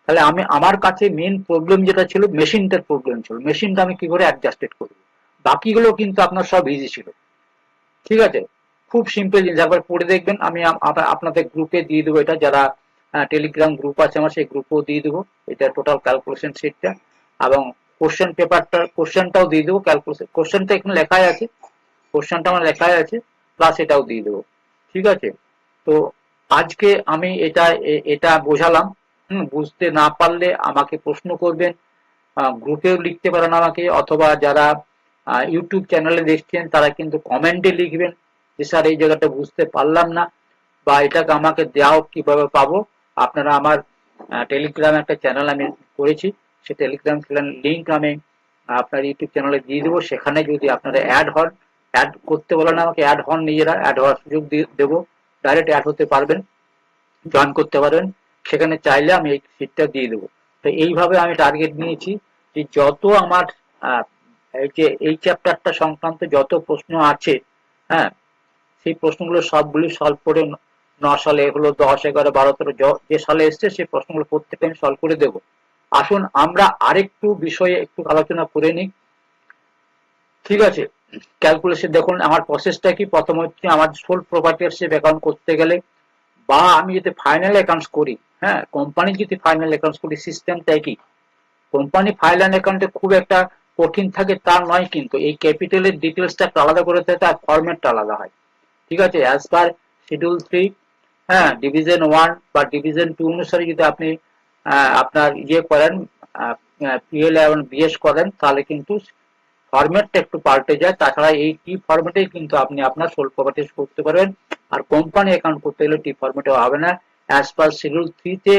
[SPEAKER 1] তাহলে আমার কাছে মেন প্রবলেম যেটা ছিল মেশিনটার প্রবলেম ছিল, মেশিনটা আমি কি করে অ্যাডজাস্টেড করবো। বাকিগুলো কিন্তু আপনার সব ইজি ছিল। ঠিক আছে, খুব সিম্পল জিনিস, একবার পড়ে দেখবেন। আমি আপনাদের গ্রুপে দিয়ে দেবো এটা, যারা টেলিগ্রাম গ্রুপ আছে আমার, সেই গ্রুপেও দিয়ে দেবো এটা টোটাল ক্যালকুলেশন শিটটা, এবং কোশ্চেনটাও দিয়ে দেবো। ক্যালকুলেশন কোশ্চেনটা এখানে লেখাই আছে, কোশ্চেনটা আমার লেখাই আছে, প্লাস এটাও দিয়ে দেবো। ঠিক আছে, তো আজকে আমি এটা বোঝালাম। বুঝতে না পারলে আমাকে প্রশ্ন করবেন, গ্রুপেও লিখতে পারেন আমাকে, অথবা যারা ইউটিউব চ্যানেলে দেখছেন তারা কিন্তু কমেন্টে লিখবেন যে স্যার এই জায়গাটা বুঝতে পারলাম না, বা এটাকে আমাকে দেওয়া কিভাবে পাবো। আপনারা আমার টেলিগ্রাম একটা চ্যানেল আমি করেছি, সেই টেলিগ্রাম চ্যানেল লিঙ্ক আমি আপনার ইউটিউব চ্যানেলে দিয়ে দেবো। সেখানে যদি আপনারা অ্যাড করতে বলেন আমাকে, অ্যাড হন, নিজেরা অ্যাড হওয়ার সুযোগ দেবো, ডাইরেক্ট অ্যাড হতে পারবেন, জয়েন করতে পারবেন। সেখানে চাইলে আমি এই সিটটা দিয়ে দেবো। তো এইভাবে আমি টার্গেট নিয়েছি যে যত আমার এই চ্যাপ্টারটা সংক্রান্ত যত প্রশ্ন আছে, হ্যাঁ, সেই প্রশ্নগুলো সবগুলি সলভ করে 9 সালে হলো 10, 11, 12, 13 যে সালে এসছে সেই প্রশ্নগুলো প্রত্যেকটা আমি সলভ করে দেবো। আসুন আমরা আরেকটু বিষয়ে একটু আলোচনা করে নিই। ঠিক আছে, ক্যালকুলেশন দেখুন আমার প্রসেসটা কি। প্রথম হচ্ছে আমার সোল প্রপার্টিশিপ অ্যাকাউন্ট করতে গেলে, বা আমি যদি ফাইনাল অ্যাকাউন্টস করি, হ্যাঁ, কোম্পানি যদি ফাইনাল অ্যাকাউন্টস করি, সিস্টেমটা কি, কোম্পানি ফাইনাল অ্যাকাউন্টে খুব একটা কঠিন থাকে তা নয়, কিন্তু এই ক্যাপিটালের ডিটেলসটা একটা আলাদা করে থাকে, আর ফরম্যাটটা আলাদা হয়। ঠিক আছে, অ্যাজ পার শিডিউল 3, হ্যাঁ, ডিভিশন 1 বা ডিভিশন 2 অনুসারে যদি আপনি আপনার করেন, পিএল এবং বিএস করেন, তাহলে কিন্তু ফরম্যাটটা একটু পাল্টে যায়। তাছাড়া এই টি ফরম্যাটেই কিন্তু আপনি আপনার সোল প্রপার্টিজ করতে পারবেন। আর কোম্পানি অ্যাকাউন্ট করতে গেলে টি ফরম্যাটে হবে না। অ্যাজ পার শিডিউল 3 তে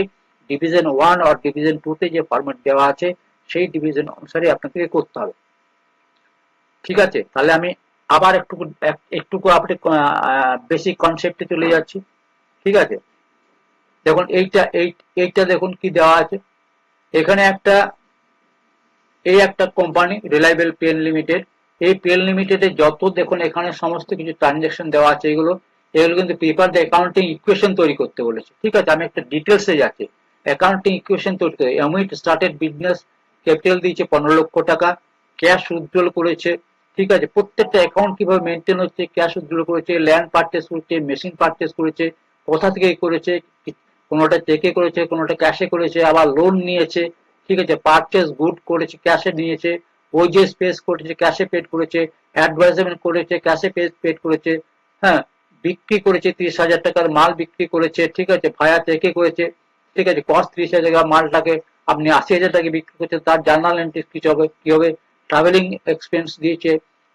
[SPEAKER 1] ডিভিশন 1 আর ডিভিশন 2 তে যে ফরম্যাট দেওয়া আছে সেই ডিভিশন অনুসারে আপনাকে করতে হবে। ঠিক আছে, তাহলে আমি আবার একটুকু আপনি বেসিক কনসেপ্টে চলে যাচ্ছি। ঠিক আছে, দেখুন এইটা দেখুন কি দেওয়া আছে এখানে। একটা কোম্পানি রিলায়েবল পেন লিমিটেড। এই পেন লিমিটেডে যত দেখুন এখানে সমস্ত কিছু ট্রানজাকশন দেওয়া আছে, এগুলো কিন্তু পেপার দিয়ে অ্যাকাউন্টিং ইকুয়েশন তৈরি করতে বলেছে। ঠিক আছে, আমি একটা ডিটেলসে যাচ্ছি। অ্যাকাউন্টিং ইকুয়েশন তৈরি করে এমইট স্টার্টেড বিজনেস, ক্যাপিটাল দিয়েছে 15 লক্ষ টাকা, ক্যাশ উইথড্রল করেছে। ঠিক আছে, প্রত্যেকটা অ্যাকাউন্ট কিভাবে মেনটেন হচ্ছে, ক্যাশ উইথড্রল করেছে, ল্যান্ড পারচেস করেছে, মেশিন পারচেস করেছে, কোথা থেকে করেছে, কোনোটা চেকে করেছে, কোনোটা ক্যাশে করেছে, আবার লোন নিয়েছে। ঠিক আছে, পারচেস গুড করেছে, ক্যাশে নিয়েছে, ওয়েজেস পেস করেছে, ক্যাশে পেড করেছে, অ্যাডভাইজমেন্ট করেছে, ক্যাশে পেড করেছে। হ্যাঁ, বিক্রি করেছে 30,000 টাকার মাল বিক্রি করেছে। ঠিক আছে, ভায়া চেকে করেছে। ঠিক আছে, কস্ট 30,000 টাকা, মালটাকে আপনি 80,000 টাকা বিক্রি করছেন, তার জার্নাল এন্ট্রি কি হবে, ট্রাভেলিং এক্সপেন্স দিয়েছে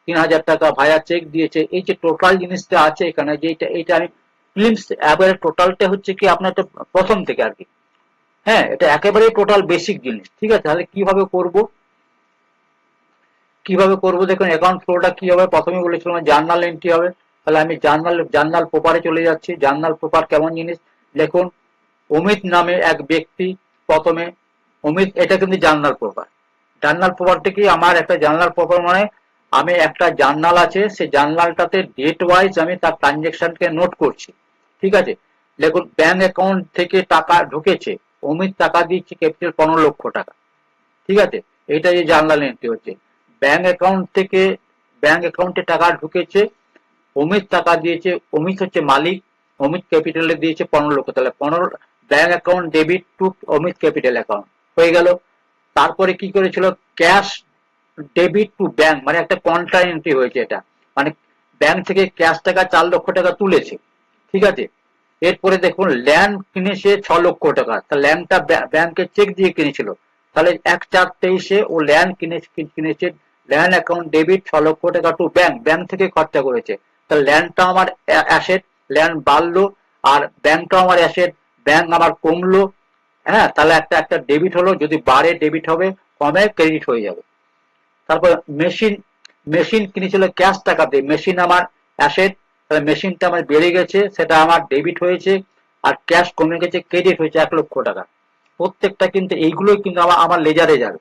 [SPEAKER 1] 3,000 টাকা, ভায়া চেক দিয়েছে। এই যে টোটাল জিনিসটা আছে এখানে, যে এইটা আমি ফিল্মস এবারে টোটালটা হচ্ছে কি আপনার প্রথম থেকে আর কি। হ্যাঁ, এটা একেবারে টোটাল বেসিক জিনিস। ঠিক আছে, তাহলে কিভাবে করব, কিভাবে করবো দেখুন, অ্যাকাউন্ট ফ্লোটা কি হবে, প্রথমে বলেছিলাম জার্নাল এন্ট্রি হবে। তাহলে আমি জার্নাল প্রপারে চলে যাচ্ছি। জার্নাল প্রপার কেমন জিনিস দেখুন, অমিত নামে এক ব্যক্তি, প্রথমে অমিত, এটা কিন্তু জার্নাল প্রপার। জার্নাল প্রপারটা কি, আমার একটা জার্নাল প্রপার মানে আমি একটা জার্নাল আছে, সেই জার্নালটাতে ডেট ওয়াইজ আমি তার ট্রানজেকশনকে নোট করছি। ঠিক আছে, দেখুন ব্যাংক অ্যাকাউন্ট থেকে টাকা ঢুকেছে, অমিত টাকা দিচ্ছে ক্যাপিটাল 15 লক্ষ টাকা। ঠিক আছে, এটা যে জার্নাল এন্ট্রি হচ্ছে, ব্যাংক অ্যাকাউন্ট থেকে ব্যাংক অ্যাকাউন্টে টাকা ঢুকেছে, অমিত টাকা দিয়েছে, অমিত হচ্ছে মালিক, অমিত ক্যাপিটালে দিয়েছে 15 লক্ষ, তাহলে 15 bank account debit two Amit capital account হয়ে গেল। তারপরে কি করেছিল, ক্যাশ ডেবিট টু ব্যাংক, মানে একটা কন্ট্রা এন্ট্রি হয়েছে এটা, মানে ব্যাংক থেকে ক্যাশ টাকা 4 লক্ষ টাকা তুলেছে। ঠিক আছে, এরপরে দেখুন ল্যান্ড কিনেছে 6 লক্ষ টাকা, তা ল্যান্ডটা ব্যাংকে চেক দিয়ে কিনেছিল, তাহলে 1/4/23 ও ল্যান্ড কিনেছে, ল্যান্ড অ্যাকাউন্ট ডেবিট 6 লক্ষ টাকা টু ব্যাংক, ব্যাংক থেকে খরচা করেছে, তাহলে ল্যান্ডটা আমার অ্যাসেট, ল্যান্ড বাড়লো, আর ব্যাংকটা আমার অ্যাসেট, ব্যাংক আমার কমলো। হ্যাঁ, তাহলে একটা একটা ডেবিট হলো, যদি বাড়ে ডেবিট হবে, কমে ক্রেডিট হয়ে যাবে। তারপর মেশিন, মেশিন কিনেছিল ক্যাশ টাকা দিয়ে, মেশিন আমার অ্যাসেট, তাহলে মেশিনটা আমার বেড়ে গেছে, সেটা আমার ডেবিট হয়েছে, আর ক্যাশ কমে গেছে, ক্রেডিট হয়েছে 1 লক্ষ টাকা। প্রত্যেকটা কিন্তু এইগুলোই কিন্তু আমার আমার লেজারে যাবে।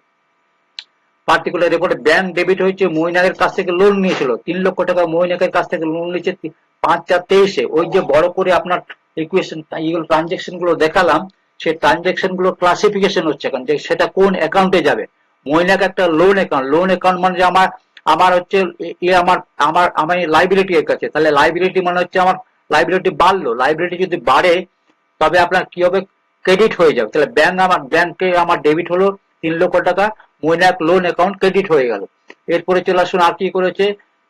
[SPEAKER 1] পার্টিকুলার রিপোর্টে ব্যাংক ডেবিট হয়েছে, মৈনাকের কাছ থেকে লোন নিয়েছিল 3 লক্ষ টাকা, মৈনাকের কাছ থেকে লোন নিয়েছে 5/4/23। ওই যে বড় করে আপনার ইকুয়েশন, এইগুলো ট্রানজেকশন গুলো দেখালাম, সেই ট্রানজেকশন গুলো ক্লাসিফিকেশন হচ্ছে এখন যে সেটা কোন অ্যাকাউন্টে যাবে। মৈনাক একটা লোন অ্যাকাউন্ট, লোন অ্যাকাউন্ট মানে যে আমার আমার হচ্ছে আমার আমার আমার লাইবিলিটি এর কাছে, তাহলে লাইবিলিটি মানে হচ্ছে আমার লাইবিলিটি বাড়লো, লাইবিলিটি যদি বাড়ে তবে আপনার কি হবে, ক্রেডিট হয়ে যাবে। তাহলে ব্যাংকে আমার ডেবিট হলো 3 লক্ষ টাকা, মৈনাক লোন অ্যাকাউন্ট ক্রেডিট হয়ে গেল। এরপরে চলে আসুন, আর কি করেছে,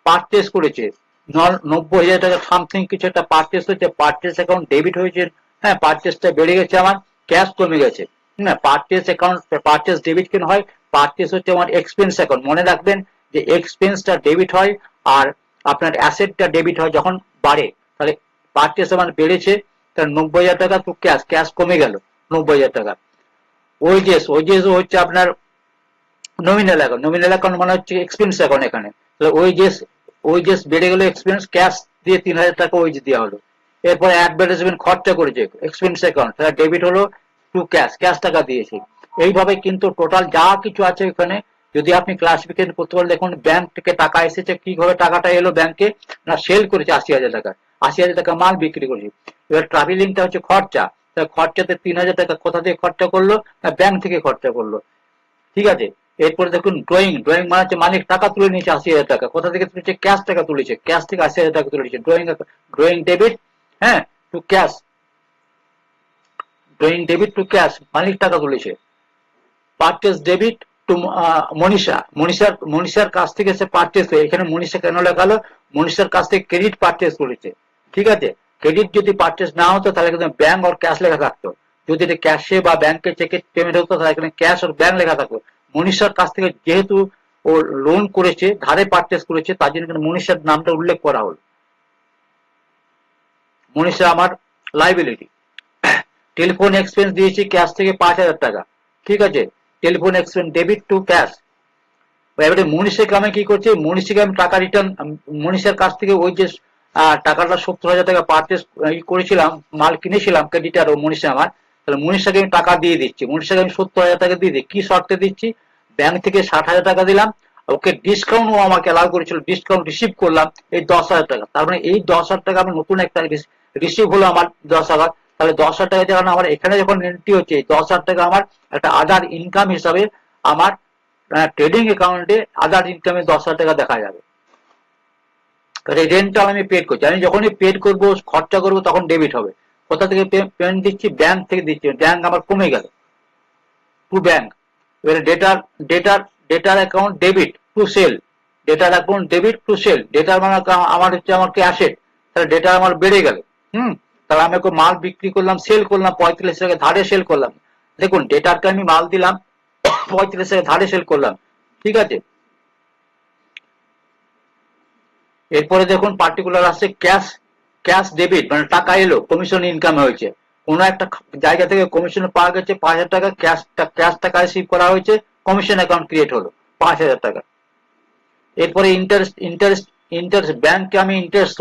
[SPEAKER 1] পারচেস করেছে 90,000 টাকা সামথিং কিছু একটা পারচেস হয়েছে, পারচেস অ্যাকাউন্ট ডেবিট হয়েছে। হ্যাঁ, পারচেসটা বেড়ে গেছে, আমার ক্যাশ কমে গেছে। হ্যাঁ, পারচেস অ্যাকাউন্ট, পারচেস ডেবিট কেন হয়, পারচেস হচ্ছে আমার এক্সপেন্স অ্যাকাউন্ট, মনে রাখবেন যে এক্সপেন্সটা ডেবিট হয় আর আপনার অ্যাসেটটা ডেবিট হয় যখন বাড়ে। তাহলে পারচেস আমার বেড়েছে, তার 90,000 টাকা তো ক্যাশ, ক্যাশ কমে গেল 90,000 টাকা। ওয়েজেস, ওয়েজেস হচ্ছে আপনার নমিনাল অ্যাকাউন্ট, নমিনাল অ্যাকাউন্ট মানে হচ্ছে এক্সপেন্স অ্যাকাউন্ট এখানে, তাহলে ওয়েজেস, ওয়েজেস বেড়ে গেল, এক্সপেন্স ক্যাশ দিয়ে 3,000 টাকা ওয়েজ দেওয়া হলো। এরপরে অ্যাডভার্টাইজমেন্ট খরচা করেছে, এক্সপেন্স অ্যাকাউন্ট, তাহলে ডেবিট হলো টু ক্যাশ, ক্যাশ টাকা দিয়েছে। এইভাবে কিন্তু টোটাল যা কিছু আছে এখানে, যদি আপনি ক্লাসিফিকেশন করতে পারেন, দেখুন ব্যাংক থেকে টাকা এসেছে, কিভাবে টাকাটা এলো ব্যাংকে, না সেল করেছে 80,000 টাকা, 80,000 টাকা মাল বিক্রি করেছে। এবার ট্রাভেলিংটা হচ্ছে খরচা, খরচাতে 3,000 টাকা কোথা থেকে খরচা করলো, না ব্যাংক থেকে খরচা করলো। ঠিক আছে, এরপরে দেখুন ড্রয়িং, ড্রয়িং মানে হচ্ছে মালিক টাকা তুলে নিয়েছে 80,000 টাকা, কোথা থেকে তুলেছে, ক্যাশ টাকা তুলেছে, ক্যাশ থেকে 80,000 টাকা তুলেছে, ড্রয়িং, ড্রয়িং ডেবিট, হ্যাঁ to cash, drawing debit to cash, মালিক টাকা তুলেছে। পারচেস ডেবিট টু মনীষা, মনীষার কাছ থেকে সে পারচেস হয়ে, এখানে মনীষা কেন লেখালো, মনীষার কাছ থেকে ক্রেডিট পারচেস করেছে। ঠিক আছে, ক্রেডিট যদি পারচেস না হতো তাহলে কিন্তু ব্যাংক আর ক্যাশ লেখা থাকতো, যদি এটা ক্যাশে বা ব্যাংকে চেকে পেমেন্ট হতো তাহলে এখানে ক্যাশ আর ব্যাংক লেখা থাকতো। মনীষার কাছ থেকে যেহেতু ও লোন করেছে, ধারে পারচেস করেছে, তার জন্য কিন্তু মনীষার নামটা উল্লেখ করা হলো। মনীষা আমার লাইবিলিটি। টেলিফোন এক্সপেন্স দিয়েছি ক্যাশ থেকে 5,000 টাকা। ঠিক আছে, telephone expense debit to cash. এবারে মনীষাকে আমি কি করছি, মনীষাকে আমি টাকা রিটার্ন, মনীষার কাছ থেকে ওই যে টাকাটা 70,000 টাকা পারচেস করেছিলাম, মাল কিনেছিলাম ক্রেডিটার ও মনীষা আমার, তাহলে মনীষাকে আমি টাকা দিয়ে দিচ্ছি, মনীষাকে আমি 70,000 টাকা দিয়ে দিই, কি শর্তে দিচ্ছি, ব্যাংক থেকে 60,000 টাকা দিলাম, ওকে ডিসকাউন্ট ও আমাকে অ্যালাউ করেছিল, ডিসকাউন্ট রিসিভ করলাম এই 10,000 টাকা, তার মানে এই 10,000 টাকা আমি নতুন একটা রিসিভ হলো আমার 10,000। তাহলে 10,000 টাকা যখন আমার এখানে যখন এন্ট্রি হচ্ছে, 10,000 টাকা আমার একটা আদার ইনকাম হিসাবে আমার ট্রেডিং অ্যাকাউন্টে আদার ইনকামে 10,000 টাকা দেখা যাবে। রেন্টাল আমি পেড করছি, আমি যখনই পেড করব, খরচা করব, তখন ডেবিট হবে। কোথা থেকে পেমেন্ট দিচ্ছি, ব্যাংক থেকে দিচ্ছি, ব্যাংক আমার কমে গেল টু ব্যাংক। এবারে ডেটার, ডেটার ডেটার অ্যাকাউন্ট ডেবিট টু সেল, ডেটার অ্যাকাউন্ট ডেবিট টু সেল, ডেটার মানে আমার হচ্ছে আমার কি অ্যাসেট, তাহলে ডেটা আমার বেড়ে গেল। হুম, তাহলে আমি ওকে মাল বিক্রি করলাম, সেল করলাম 35 টাকা ধারে সেল করলাম। দেখুন ডেটারকে আমি মাল দিলাম 35 টাকা ধারে সেল করলাম। ঠিক আছে, এরপরে দেখুন পার্টিকুলার আসছে ক্যাশ, ক্যাশ ডেবিট মানে টাকা এলো, কমিশন ইনকাম হয়েছে, কোনো একটা জায়গা থেকে কমিশন পাওয়া গেছে 5,000 টাকা, ক্যাশ টাকা রিসিভ করা হয়েছে, কমিশন অ্যাকাউন্ট ক্রিয়েট হলো 5,000 টাকা। এরপরে ইন্টারেস্ট ইন্টারেস্ট ইন্টারেস্ট ব্যাংকে আমি ইন্টারেস্ট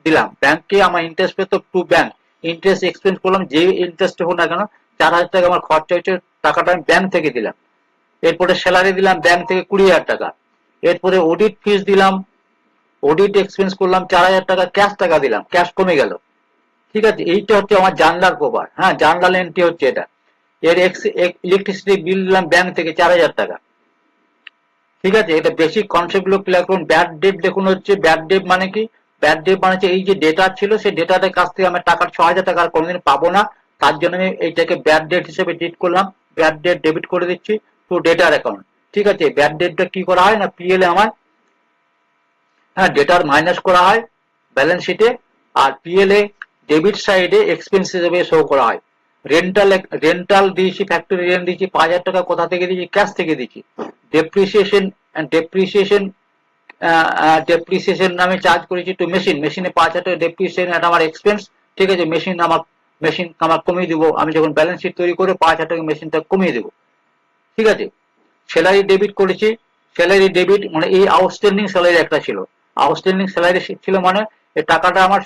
[SPEAKER 1] দিলাম, ব্যাংকে আমার ইন্টারেস্ট পেতো টু ব্যাংক, ইন্টারেস্ট এক্সপেন্স করলাম, যে ইন্টারেস্ট হোক না কেন 4,000 টাকা আমার খরচা হচ্ছে, টাকাটা আমি ব্যাংক থেকে দিলাম। এরপরে স্যালারি দিলাম ব্যাংক থেকে 20,000 টাকা। এরপরে অডিট ফিস দিলাম, অডিট এক্সপেন্স করলাম 4,000 টাকা, ক্যাশ টাকা দিলাম, ক্যাশ কমে গেল। ঠিক আছে, এইটা হচ্ছে আমার জার্নাল প্রভার। হ্যাঁ, জার্নাল এন্ট্রি হচ্ছে এটা। এর ইলেকট্রিসিটি বিল দিলাম ব্যাংক থেকে 4,000 টাকা। ঠিক আছে, এটা বেসিক কনসেপ্ট গুলো ক্লিয়ার করুন। ব্যাড ডেট দেখুন হচ্ছে, ব্যাড ডেট মানে কি? ব্যাড ডেট মানে হচ্ছে এই যে ডেটা ছিল, সেই ডেটাটার কাছ থেকে আমি টাকার 6,000 টাকা আর কোনোদিন পাবো না, তার জন্য আমি এইটাকে ব্যাড ডেট হিসেবে ডিট করলাম, ব্যাড ডেট ডেবিট করে দিচ্ছি টু ডেটার অ্যাকাউন্ট। ঠিক আছে, ব্যাড ডেটটা কি করা হয় না, পিএল এ আমার, হ্যাঁ, ডেটার মাইনাস করা হয় ব্যালেন্স শিটে, আর পিএল এ ডেবিট সাইডে এক্সপেন্স হিসেবে শো করা হয়। রেন্টাল রেন্টাল দিয়েছি, ফ্যাক্টরি রেন্ট দিয়েছি 5,000 টাকা, কোথা থেকে দিয়েছি? ক্যাশ থেকে দিয়েছি। ডেপ্রিসিয়েশন ডেপ্রিসিয়েশন ডেপ্রিসিয়েশন আমি চার্জ করেছি টু মেশিন, মেশিনে 5,000 টাকা ডেপ্রিসিয়েশন, এটা আমার এক্সপেন্স। ঠিক আছে, মেশিন আমার কমিয়ে দিব, আমি যখন ব্যালেন্স শিট তৈরি করে 5,000 টাকা মেশিনটা কমিয়ে দেবো। ঠিক আছে, স্যালারি ডেবিট করেছি, স্যালারি ডেবিট মানে এই আউটস্ট্যান্ডিং স্যালারি একটা ছিল, আউটস্ট্যান্ডিং স্যালারি ছিল মানে এই টাকাটা আমার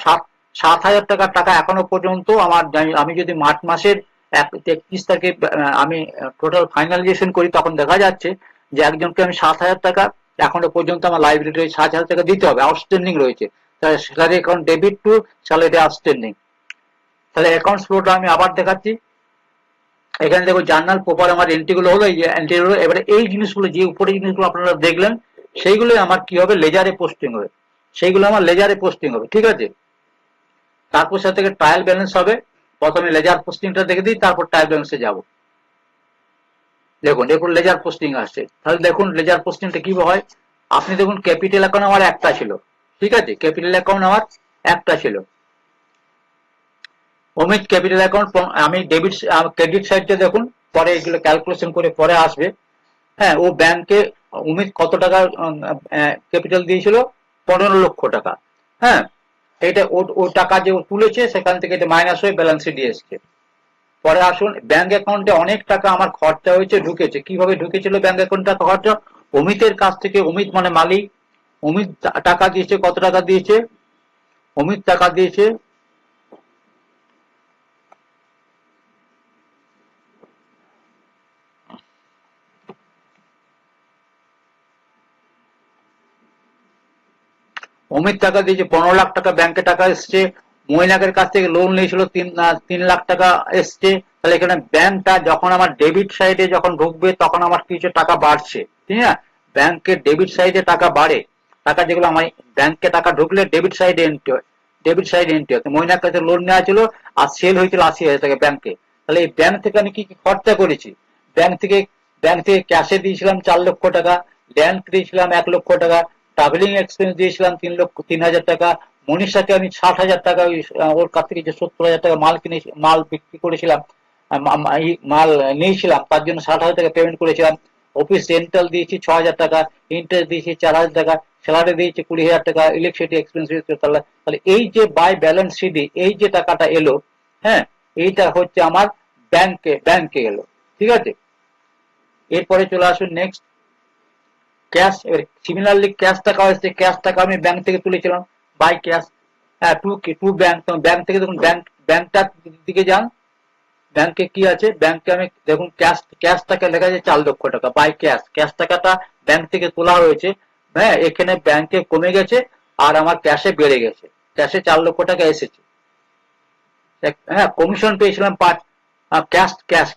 [SPEAKER 1] 7,000 টাকার টাকা এখনো পর্যন্ত আমার, আমি যদি মার্চ মাসের 31 তারিখে আমি টোটাল ফাইনালাইজেশন করি, তখন দেখা যাচ্ছে যে একজনকে আমি 7,000 টাকা এখনো পর্যন্ত আমার লাইবিলিটি 7,000 টাকা দিতে হবে, আউটস্ট্যান্ডিং রয়েছে। তাহলে salary account debit two salary outstanding. তাহলে অ্যাকাউন্ট ফ্লোটা আমি আবার দেখাচ্ছি। এখানে দেখো জার্নাল প্রপার আমার এন্ট্রি গুলো হলো, এই এন্ট্রি হলো। এবারে এই জিনিসগুলো, যে উপরে জিনিসগুলো আপনারা দেখলেন, সেইগুলো আমার কি হবে, লেজারে পোস্টিং হবে, সেইগুলো আমার লেজারে পোস্টিং হবে। ঠিক আছে, তারপর সাথে থেকে ট্রায়াল ব্যালেন্স হবে। প্রথমে লেজার পোস্টিংটা দেখে দিই, তারপর ট্রায়াল ব্যালেন্সে যাব। দেখুন এরপর লেজার পোস্টিং আসছে। তাহলে দেখুন লেজার পোস্টিংটা কি হয়। আপনি দেখুন ক্যাপিটাল অ্যাকাউন্ট আমার একটা ছিল। ঠিক আছে, ক্যাপিটাল অ্যাকাউন্ট আমার একটা ছিল। অমিত ক্যাপিটাল অ্যাকাউন্ট, আমি ডেবিট ক্রেডিট সাইডটা দেখুন, পরে এগুলো ক্যালকুলেশন করে পরে আসবে। হ্যাঁ, ও ব্যাংকে অমিত কত টাকা ক্যাপিটাল দিয়েছিল? 15,00,000 টাকা। হ্যাঁ, এটা ও টাকা যে ও তুলেছে সেখান থেকে এটা মাইনাস হয়ে ব্যালেন্স শিটে এসছে। পরে আসুন, ব্যাংক অ্যাকাউন্টে অনেক টাকা আমার খরচা হয়েছে, ঢুকেছে। কিভাবে ঢুকেছিল ব্যাংক অ্যাকাউন্টটা খরচা? অমিতের কাছ থেকে, অমিত মানে মালিক, অমিত টাকা দিয়েছে। কত টাকা দিয়েছে? অমিত টাকা দিয়েছে, অমিত টাকা দিয়েছে 15,00,000 টাকা, ব্যাংকে টাকা এসছে। মৈনাকের কাছ থেকে লোন নিয়েছিল 3 লাখ টাকা এসছে। তাহলে এখানে ব্যাংকটা যখন আমার ডেবিট সাইডে যখন ঢুকবে, তখন আমার কিছু টাকা বাড়ছে। ঠিক না, ব্যাংকের ডেবিট সাইডে টাকা বাড়ে, টাকা যেগুলো আমার ব্যাংকে টাকা ঢুকলে ডেবিট সাইডে এন্ট্রি হয়, ডেবিট সাইডে এন্ট্রি হয়। মৈনাক কাছে লোন নেওয়া ছিল আর সেল হয়েছিল 80,000 টাকা ব্যাংকে। তাহলে এই ব্যাংক থেকে আমি কি কি খরচা করেছি? ব্যাংক থেকে ব্যাংক থেকে ক্যাশে দিয়েছিলাম 4,00,000 টাকা, ল্যান্ড দিয়েছিলাম 1,00,000 টাকা, ট্রাভেলিং এক্সপেন্স দিয়েছিলাম 3,000 টাকা, মনীষাকে আমি 60,000 টাকা, ওর কাছ থেকে যে 70,000 টাকা মাল কিনে, মাল বিক্রি করেছিলাম, মাল নিয়েছিলাম, তার জন্য 60,000 টাকা পেমেন্ট করেছিলাম। অফিস রেন্টাল দিয়েছি 6,000 টাকা, ইন্টারেস্ট দিয়েছি 4,000 টাকা, স্যালারি দিয়েছি 20,000 টাকা, ইলেকট্রিসিটি এক্সপেন্স দিয়েছি। তাহলে এই যে বাই ব্যালেন্স শিটে এই যে টাকাটা এলো, হ্যাঁ, এইটা হচ্ছে আমার ব্যাংকে এলো। ঠিক আছে, এরপরে চলে আসুন নেক্সট, ক্যাশ। এবার সিমিলারলি ক্যাশ টাকা হচ্ছে, ক্যাশ টাকা আমি ব্যাংক থেকে তুলেছিলাম বাই ক্যাশ। হ্যাঁ, টু ব্যাংক, ব্যাংক থেকে দেখুন, ব্যাংকটার দিকে যান, ব্যাংকে কি আছে, ব্যাংকে আমি দেখুন ক্যাশ টাকা লেখা আছে 4,00,000 টাকা বাই ক্যাশ, ক্যাশ টাকাটা ব্যাংক থেকে তোলা হয়েছে। হ্যাঁ, এখানে ব্যাংকে কমে গেছে আর আমার ক্যাশে বেড়ে গেছে, ক্যাশে 4,00,000 টাকা এসেছে। হ্যাঁ, কমিশন পেয়েছিলাম 5,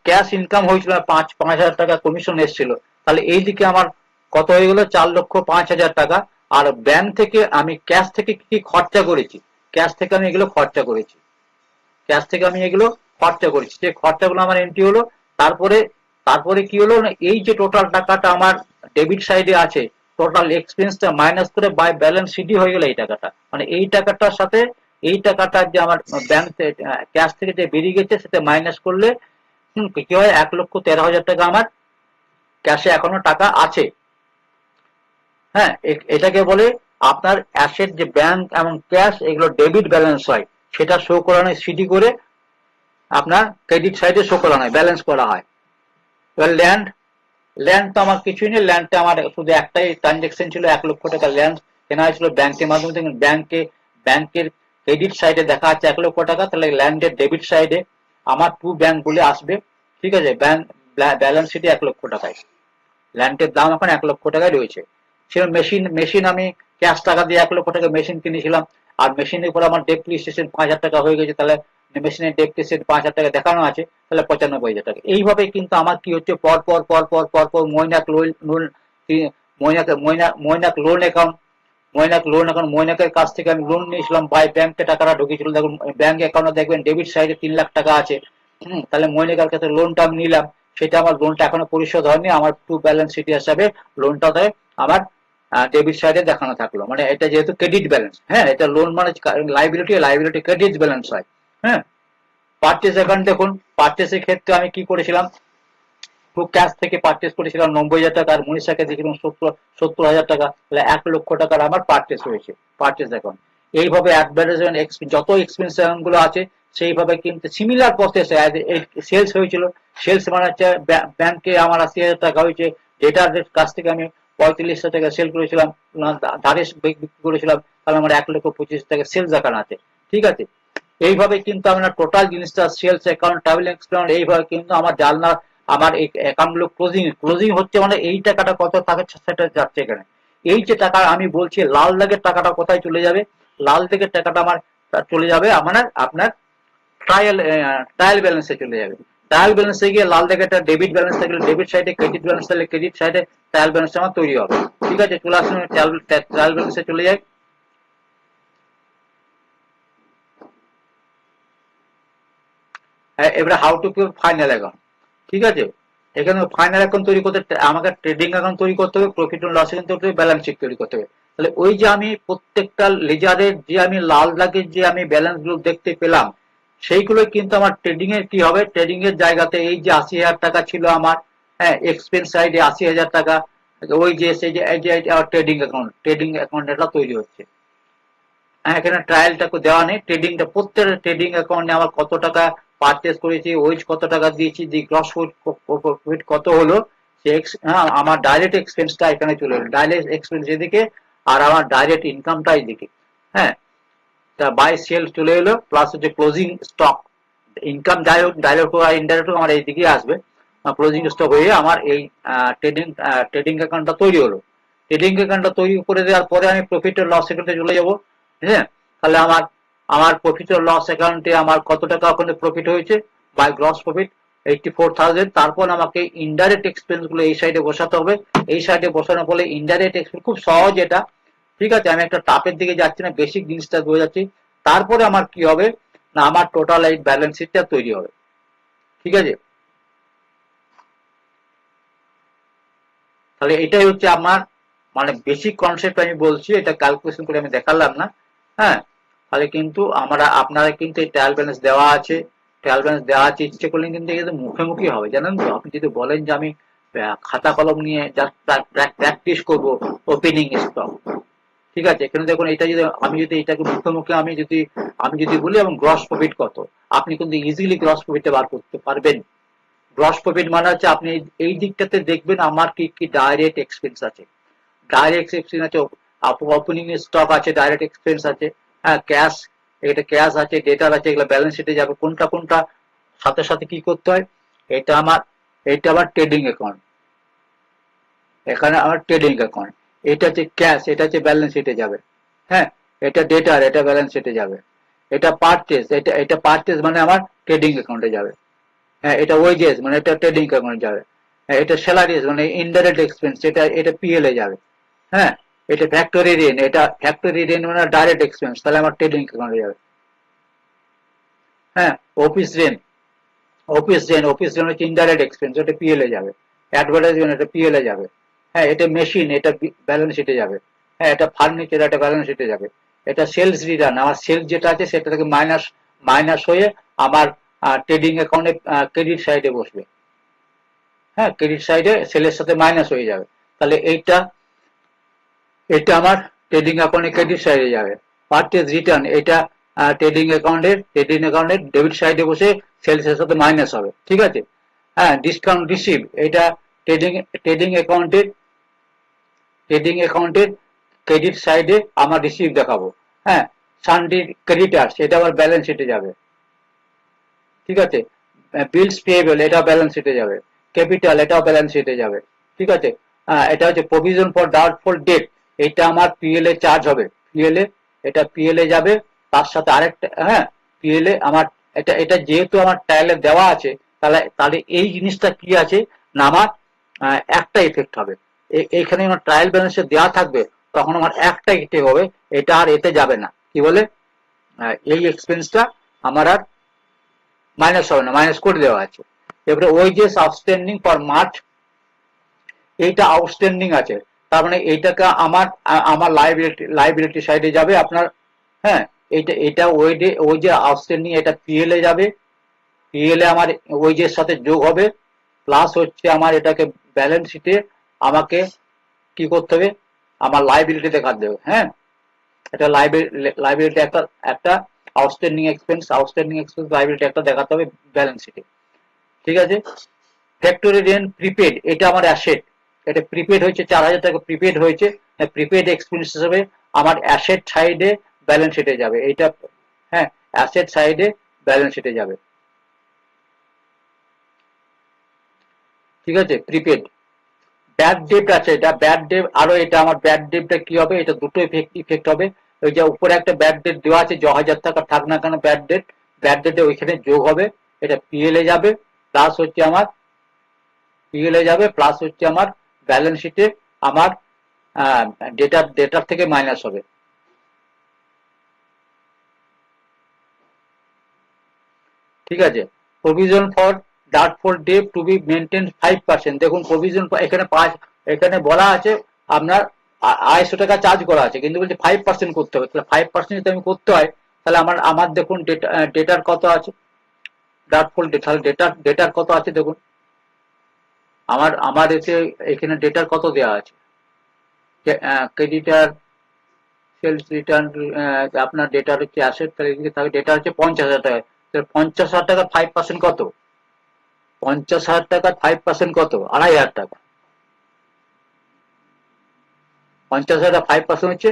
[SPEAKER 1] ক্যাশ ইনকাম হয়েছিল 5,000 টাকা কমিশন এসেছিল। তাহলে এই দিকে আমার কত হয়ে গেল? 4,05,000 টাকা। আর ব্যাংক থেকে আমি ক্যাশ থেকে কি কি খরচা করেছি, ক্যাশ থেকে আমি এগুলো খরচা করেছি, ক্যাশ থেকে আমি এগুলো খরচা করেছি, যে খরচাগুলো আমার এন্ট্রি হলো। তারপরে তারপরে কি হলো না, এই যে টোটাল টাকাটা আমার ডেবিট সাইডে আছে, টোটাল এক্সপেন্সটা মাইনাস করে বাই ব্যালেন্স শিটই হয়ে গেল এই টাকাটা। মানে এই টাকাটার সাথে এই টাকাটা যে আমার ব্যাংক ক্যাশ থেকে যে বেরিয়ে গেছে, সেটা মাইনাস করলে কি হয়, 1,13,000 টাকা আমার ক্যাশে এখনো টাকা আছে। হ্যাঁ, এটাকে বলে আপনার অ্যাসেট, যে ব্যাংক এবং ক্যাশ এগুলো ডেবিট ব্যালেন্স হয়, সেটা শো করানো সিডি করে আপনার ক্রেডিট সাইডে শো করানো হয়, ব্যালেন্স করা হয়। এবার ল্যান্ড, ল্যান্ড তো আমার কিছুই নেই, ল্যান্ডটা আমার শুধু একটাই ট্রানজেকশন ছিল, 1 লক্ষ টাকা ল্যান্ড কেনা হয়েছিল ব্যাংকের মাধ্যমে। দেখুন ব্যাংকের ক্রেডিট সাইডে দেখা যাচ্ছে 1 লক্ষ টাকা, তাহলে ল্যান্ডের ডেবিট সাইডে আমার টু ব্যাংক বলে আসবে, ঠিক আছে, ব্যাংক ব্যালেন্স শিটে 1 লক্ষ টাকায় ল্যান্ডের দাম এখন 1 লক্ষ টাকায় রয়েছে। সেরকম মেশিন আমি ক্যাশ টাকা দিয়ে 1 লক্ষ টাকা মেশিন কিনেছিলাম, আর মেশিনের উপর আমার ডেপ্রিসিয়েশন 5,000 টাকা হয়ে গেছে, তাহলে মেশিনের ডেপ্রিসিয়েশন 5,000 টাকা দেখানো আছে, তাহলে 95,000 টাকা। এইভাবে কিন্তু আমার কি হচ্ছে, পর পর পর পর পর পর Mainak loan, Mainak loan account, মৈনাকের কাছ থেকে আমি লোন নিয়েছিলাম, বাই ব্যাংকে টাকাটা ঢুকেছিল। দেখুন ব্যাংক অ্যাকাউন্টে দেখবেন ডেবিট সাইডে 3 লাখ টাকা আছে। তাহলে মৈনাকের কাছে লোনটা আমি নিলাম, সেটা আমার লোনটা এখনো পরিশোধ হয়নি, আমার টু ব্যালেন্স শিট হিসাবে লোনটাতে আমার ডেবিট সাইডে দেখানো থাকলো। মানে এটা যেহেতু ক্রেডিট ব্যালেন্স, হ্যাঁ, এটা লোন মানে লাইবিলিটি ক্রেডিট ব্যালেন্স হয়। হ্যাঁ, পারচেস অ্যাকাউন্ট দেখুন, পারচেসের ক্ষেত্রে আমি কি করেছিলাম, খুব ক্যাশ থেকে পারচেস করেছিলাম 90,000 টাকা, আর মনীষাকে দিয়েছিলাম 70,000 টাকা, তাহলে 1 লক্ষ টাকার আমার পারচেস হয়েছে পারচেস অ্যাকাউন্ট। এইভাবে অ্যাডভার্টাইজমেন্ট যত এক্সপেন্স অ্যাকাউন্ট গুলো আছে সেইভাবে কিন্তু সিমিলার প্রসেসে সেলস হয়েছিল। সেলস মানে হচ্ছে ব্যাংকে আমার 80,000 টাকা হয়েছে, যেটার কাছ থেকে আমি 45,000 টাকা সেল করেছিলাম, ধারে বিক্রি করেছিলাম, তাহলে আমার 1,25,000 টাকা সেলস অ্যাকাউন্ট আছে, ঠিক আছে। এইভাবে কিন্তু আমরা টোটাল জিনিসটা সেলস অ্যাকাউন্ট, ট্রাভেল অ্যাকাউন্ট, এইভাবে কিন্তু আমার জানলা, আমার এই অ্যাকাউন্ট গুলো ক্লোজিং হচ্ছে, মানে এই টাকাটা কত থাকে সেটা যাচ্ছে এখানে। এই যে টাকা আমি বলছি লাল দাগের টাকাটা কোথায় চলে যাবে, লাল দাগের টাকাটা আমার চলে যাবে আমার আপনার ট্রায়াল ব্যালেন্সে চলে যাবে। ট্রায়াল ব্যালেন্সে গিয়ে লাল দাগের একটা ডেবিট ব্যালেন্স থাকলে ডেবিট সাইডে, ক্রেডিট ব্যালেন্স থাকলে ক্রেডিট সাইডে ট্রায়াল ব্যালেন্স আমার তৈরি হবে, ঠিক আছে। চলে আসুন ট্রায়াল ব্যালেন্সে চলে যায়। এবারে হাউ টু কিউর ফাইনাল অ্যাকাউন্ট, ঠিক আছে। এখানে ফাইনাল অ্যাকাউন্ট তৈরি করতে আমাকে ট্রেডিং অ্যাকাউন্ট তৈরি করতে হবে, প্রফিট এন্ড লস অ্যাকাউন্ট তৈরি করতে হবে, ব্যালেন্স শিট তৈরি করতে হবে। তাহলে ওই যে আমি প্রত্যেকটা লেজারের যে আমি লাল দাগের যে আমি ব্যালেন্স গুলো দেখতে পেলাম, সেইগুলো কিন্তু আমার ট্রেডিং এর কি হবে, ট্রেডিং এর জায়গাতে এই যে 80,000 টাকা ছিল আমার, হ্যাঁ, এক্সপেন্স সাইডে 80,000 টাকা, ওই যে সেই যে ট্রেডিং অ্যাকাউন্ট এটা তৈরি হচ্ছে। এখানে ট্রায়ালটা দেওয়া নেই, ট্রেডিংটা প্রত্যেকটা ট্রেডিং অ্যাকাউন্টে আমার কত টাকা পারচেস করেছি, ওয়েজ কত টাকা দিয়েছি, দি গ্রস প্রফিট কত হলো, আমার ডাইরেক্ট এক্সপেন্সটা এখানে চলে এলো, ডাইরেক্ট এক্সপেন্স এদিকে, আর আমার ডাইরেক্ট ইনকামটা এদিকে। হ্যাঁ, তা বাই সেল চলে এলো, প্লাস হচ্ছে ক্লোজিং স্টক, ইনকাম যাই হোক ডাইরেক্ট হোক আর ইনডাইরেক্ট হোক আমার এইদিকে আসবে, ক্লোজিং স্টক হয়ে আমার এই ট্রেডিং অ্যাকাউন্টটা তৈরি হলো। ট্রেডিং অ্যাকাউন্টটা তৈরি করে দেওয়ার পরে আমি প্রফিট এর লস অ্যাকাউন্টে চলে যাবো। হ্যাঁ, তাহলে আমার প্রফিট এর লস অ্যাকাউন্টে আমার কত টাকা ওখানে প্রফিট হয়েছে, বাই গ্রস প্রফিট 84,000। তারপর আমাকে ইনডাইরেক্ট এক্সপেন্স গুলো এই সাইডে বসাতে হবে। এই সাইডে বসানোর ফলে ইনডাইরেক্ট এক্সপেন্স খুব সহজ এটা, ঠিক আছে। আমি একটা টাপের দিকে যাচ্ছি না, বেসিক জিনিসটা বলে যাচ্ছি। তারপরে আমার কি হবে না, আমার টোটাল এই ব্যালেন্স শিটটা তৈরি হবে, ঠিক আছে। তাহলে এটাই হচ্ছে আমার মানে বেসিক কনসেপ্ট আমি বলছি, এটা ক্যালকুলেশন করে আমি দেখালাম না। হ্যাঁ, তাহলে কিন্তু আপনারা কিন্তু এই ট্রায়াল ব্যালেন্স দেওয়া আছে, ইচ্ছে করলে কিন্তু এটা মুখোমুখি হবে, জানেন তো। আপনি যদি বলেন যে আমি খাতা কলম নিয়ে জাস্ট প্র্যাকটিস করবো ওপেনিং স্টক, ঠিক আছে। এখানে দেখুন এটা যদি আমি যদি এটাকে মুখোমুখি আমি যদি বলি এবং গ্রস প্রফিট কত, আপনি কিন্তু ইজিলি গ্রস প্রফিটটা বার করতে পারবেন। গ্রস প্রফিট মানে হচ্ছে আপনি এই দিকটাতে দেখবেন আমার কি কি ডাইরেক্ট এক্সপেন্স আছে, ডাইরেক্ট এক্সপেন্স আছে, ওপেনিং স্টক আছে, ডাইরেক্ট এক্সপেন্স আছে, হ্যাঁ, এটা ক্যাশ আছে, ডেটার আছে, এগুলো ব্যালেন্স শিটে যাবে কোনটা কোনটা। সাথে সাথে কি করতে হয়, এটা আমার এটা আমার ট্রেডিং অ্যাকাউন্ট, এখানে আমার ট্রেডিং অ্যাকাউন্ট, এটা হচ্ছে ক্যাশ, এটা হচ্ছে ব্যালেন্স শিটে যাবে। হ্যাঁ, এটা ডেটার, এটা ব্যালেন্স শিটে যাবে। এটা পারচেস, এটা পারচেস মানে আমার ট্রেডিং অ্যাকাউন্টে যাবে। হ্যাঁ, এটা ওয়েজেস মানে এটা ট্রেডিং অ্যাকাউন্টে যাবে। হ্যাঁ, এটা স্যালারিজ মানে ইনডাইরেক্ট এক্সপেন্স, এটা পিএল এ যাবে। হ্যাঁ, এটা ফ্যাক্টরি রেন্ট মানে ডাইরেক্ট এক্সপেন্স, তাহলে আমার ট্রেডিং অ্যাকাউন্টে যাবে। হ্যাঁ, অফিস রেন্ট অফিস রেন্ট হচ্ছে ইনডাইরেক্ট এক্সপেন্স, এটা পিএল এ যাবে। অ্যাডভার্টাইজমেন্ট এটা পিএল এ যাবে। হ্যাঁ, এটা মেশিন, এটা ব্যালেন্স শিটে যাবে। হ্যাঁ, এটা ফার্নিচার, এটা ব্যালেন্স শিটে যাবে। এটা সেলস রিটার্ন, আমার সেলস যেটা আছে সেটা থেকে মাইনাস মাইনাস হয়ে আমার ট্রেডিং অ্যাকাউন্টে ক্রেডিট সাইডে বসবে। হ্যাঁ, ক্রেডিট সাইডে সেলের সাথে মাইনাস হয়ে যাবে। তাহলে এটা আমার ট্রেডিং অ্যাকাউন্টে ক্রেডিট সাইডে যাবে। পারচেজ রিটার্ন, এটা ট্রেডিং অ্যাকাউন্টের ডেবিট সাইডে বসে সেলস এর সাথে মাইনাস হবে, ঠিক আছে। হ্যাঁ, ডিসকাউন্ট রিসিভ, এটা ট্রেডিং ট্রেডিং অ্যাকাউন্টের ট্রেডিং অ্যাকাউন্টের ক্রেডিট সাইডে আমার রিসিভ দেখাবো। হ্যাঁ, সানডে ক্রেডিটার্স এটা আবার ব্যালেন্স শিটে যাবে। ঠিক আছে, বিলস পেয়েবল এটা ব্যালেন্স শিটে যাবে, ক্যাপিটাল এটাও ব্যালেন্স শিটে যাবে। ঠিক আছে, এটা হচ্ছে প্রভিশন ফর ডাউটফুল ডেট, এটা আমার পিএল এ চার্জ হবে, পিএল এ এটা পিএল এ যাবে। তার সাথে আরেকটা, হ্যাঁ, পিএল এ আমার এটা এটা যেহেতু আমার ট্রায়ালে দেওয়া আছে, তাহলে তাহলে এই জিনিসটা কি আছে না, আমার একটা ইফেক্ট হবে। এইখানে আমার ট্রায়াল ব্যালেন্সে দেওয়া থাকবে, তখন আমার একটা ইফেক্ট হবে, এটা আর এতে যাবে না। কি বলে, এই এক্সপেন্সটা আমার আর মাইনাস হবে না, মাইনাস করে দেওয়া আছে। এবারে ওয়েজেস আউটস্ট্যান্ডিং ফর মার্চ, এইটা আউটস্ট্যান্ডিং আছে, তার মানে এইটাকে আমার আমার লাইবিলিটি সাইডে যাবে আপনার। হ্যাঁ, এইটা এটা ওই যে আউটস্ট্যান্ডিং এটা পিএল এ যাবে, পিএল এ আমার ওয়েজের সাথে যোগ হবে, প্লাস হচ্ছে আমার এটাকে ব্যালেন্স শিটে আমাকে কি করতে হবে, আমার লাইবিলিটি দেখাতে হবে। হ্যাঁ, এটা লাইবিলিটি একটা একটা আউটস্ট্যান্ডিং এক্সপেন্স লাইবিলিটি একটা দেখাতে হবে ব্যালেন্স শিটে। ঠিক আছে, ফ্যাক্টরি রেন্ট প্রিপেড এটা আমার অ্যাসেট, এটা প্রিপেড হয়েছে 4000 টাকা প্রিপেড হয়েছে, প্রিপেড এক্সপেন্স হিসেবে আমার অ্যাসেট সাইডে ব্যালেন্স শিটে যাবে এইটা। হ্যাঁ, অ্যাসেট সাইডে ব্যালেন্স শিটে যাবে। ঠিক আছে, প্রিপেড। ব্যাড ডেট আছে, এটা ব্যাড ডেট, আরো এটা আমার ব্যাড ডেটটা কি হবে, এটা দুটো ইফেক্ট হবে। ওই যে উপরে একটা ব্যাড ডেট দেওয়া আছে, 1000 টাকা থাক না কেন ব্যাড ডেটে ওইখানে যোগ হবে, এটা পিএল এ যাবে, প্লাস হচ্ছে আমার পিএল এ যাবে, প্লাস হচ্ছে আমার ব্যালেন্স শিটে আমার ডেটার থেকে মাইনাস হবে। ঠিক আছে, provision for doubtful debt to be maintain 5%, দেখুন প্রভিশন এখানে এখানে বলা আছে আপনার 250 টাকা চার্জ করা আছে, কিন্তু বলছে 5% করতে হবে। তাহলে 5% যদি আমি করতে হয়, তাহলে আমার আমার দেখুন ডেটার কত আছে, ডাউটফুল ডেট, তাহলে ডেটার কত আছে দেখুন, আমার আমার এতে এখানে ডেটার কত দেওয়া আছে, ক্রেডিটার সেলস রিটার্ন, আপনার ডেটার হচ্ছে অ্যাসেট, তাহলে এদিকে থাকে ডেটা হচ্ছে 50,000 টাকা। 50,000 টাকার 5% কত, 50,000 টাকার 5% কত, 2,500 টাকা। 50,000 5% হচ্ছে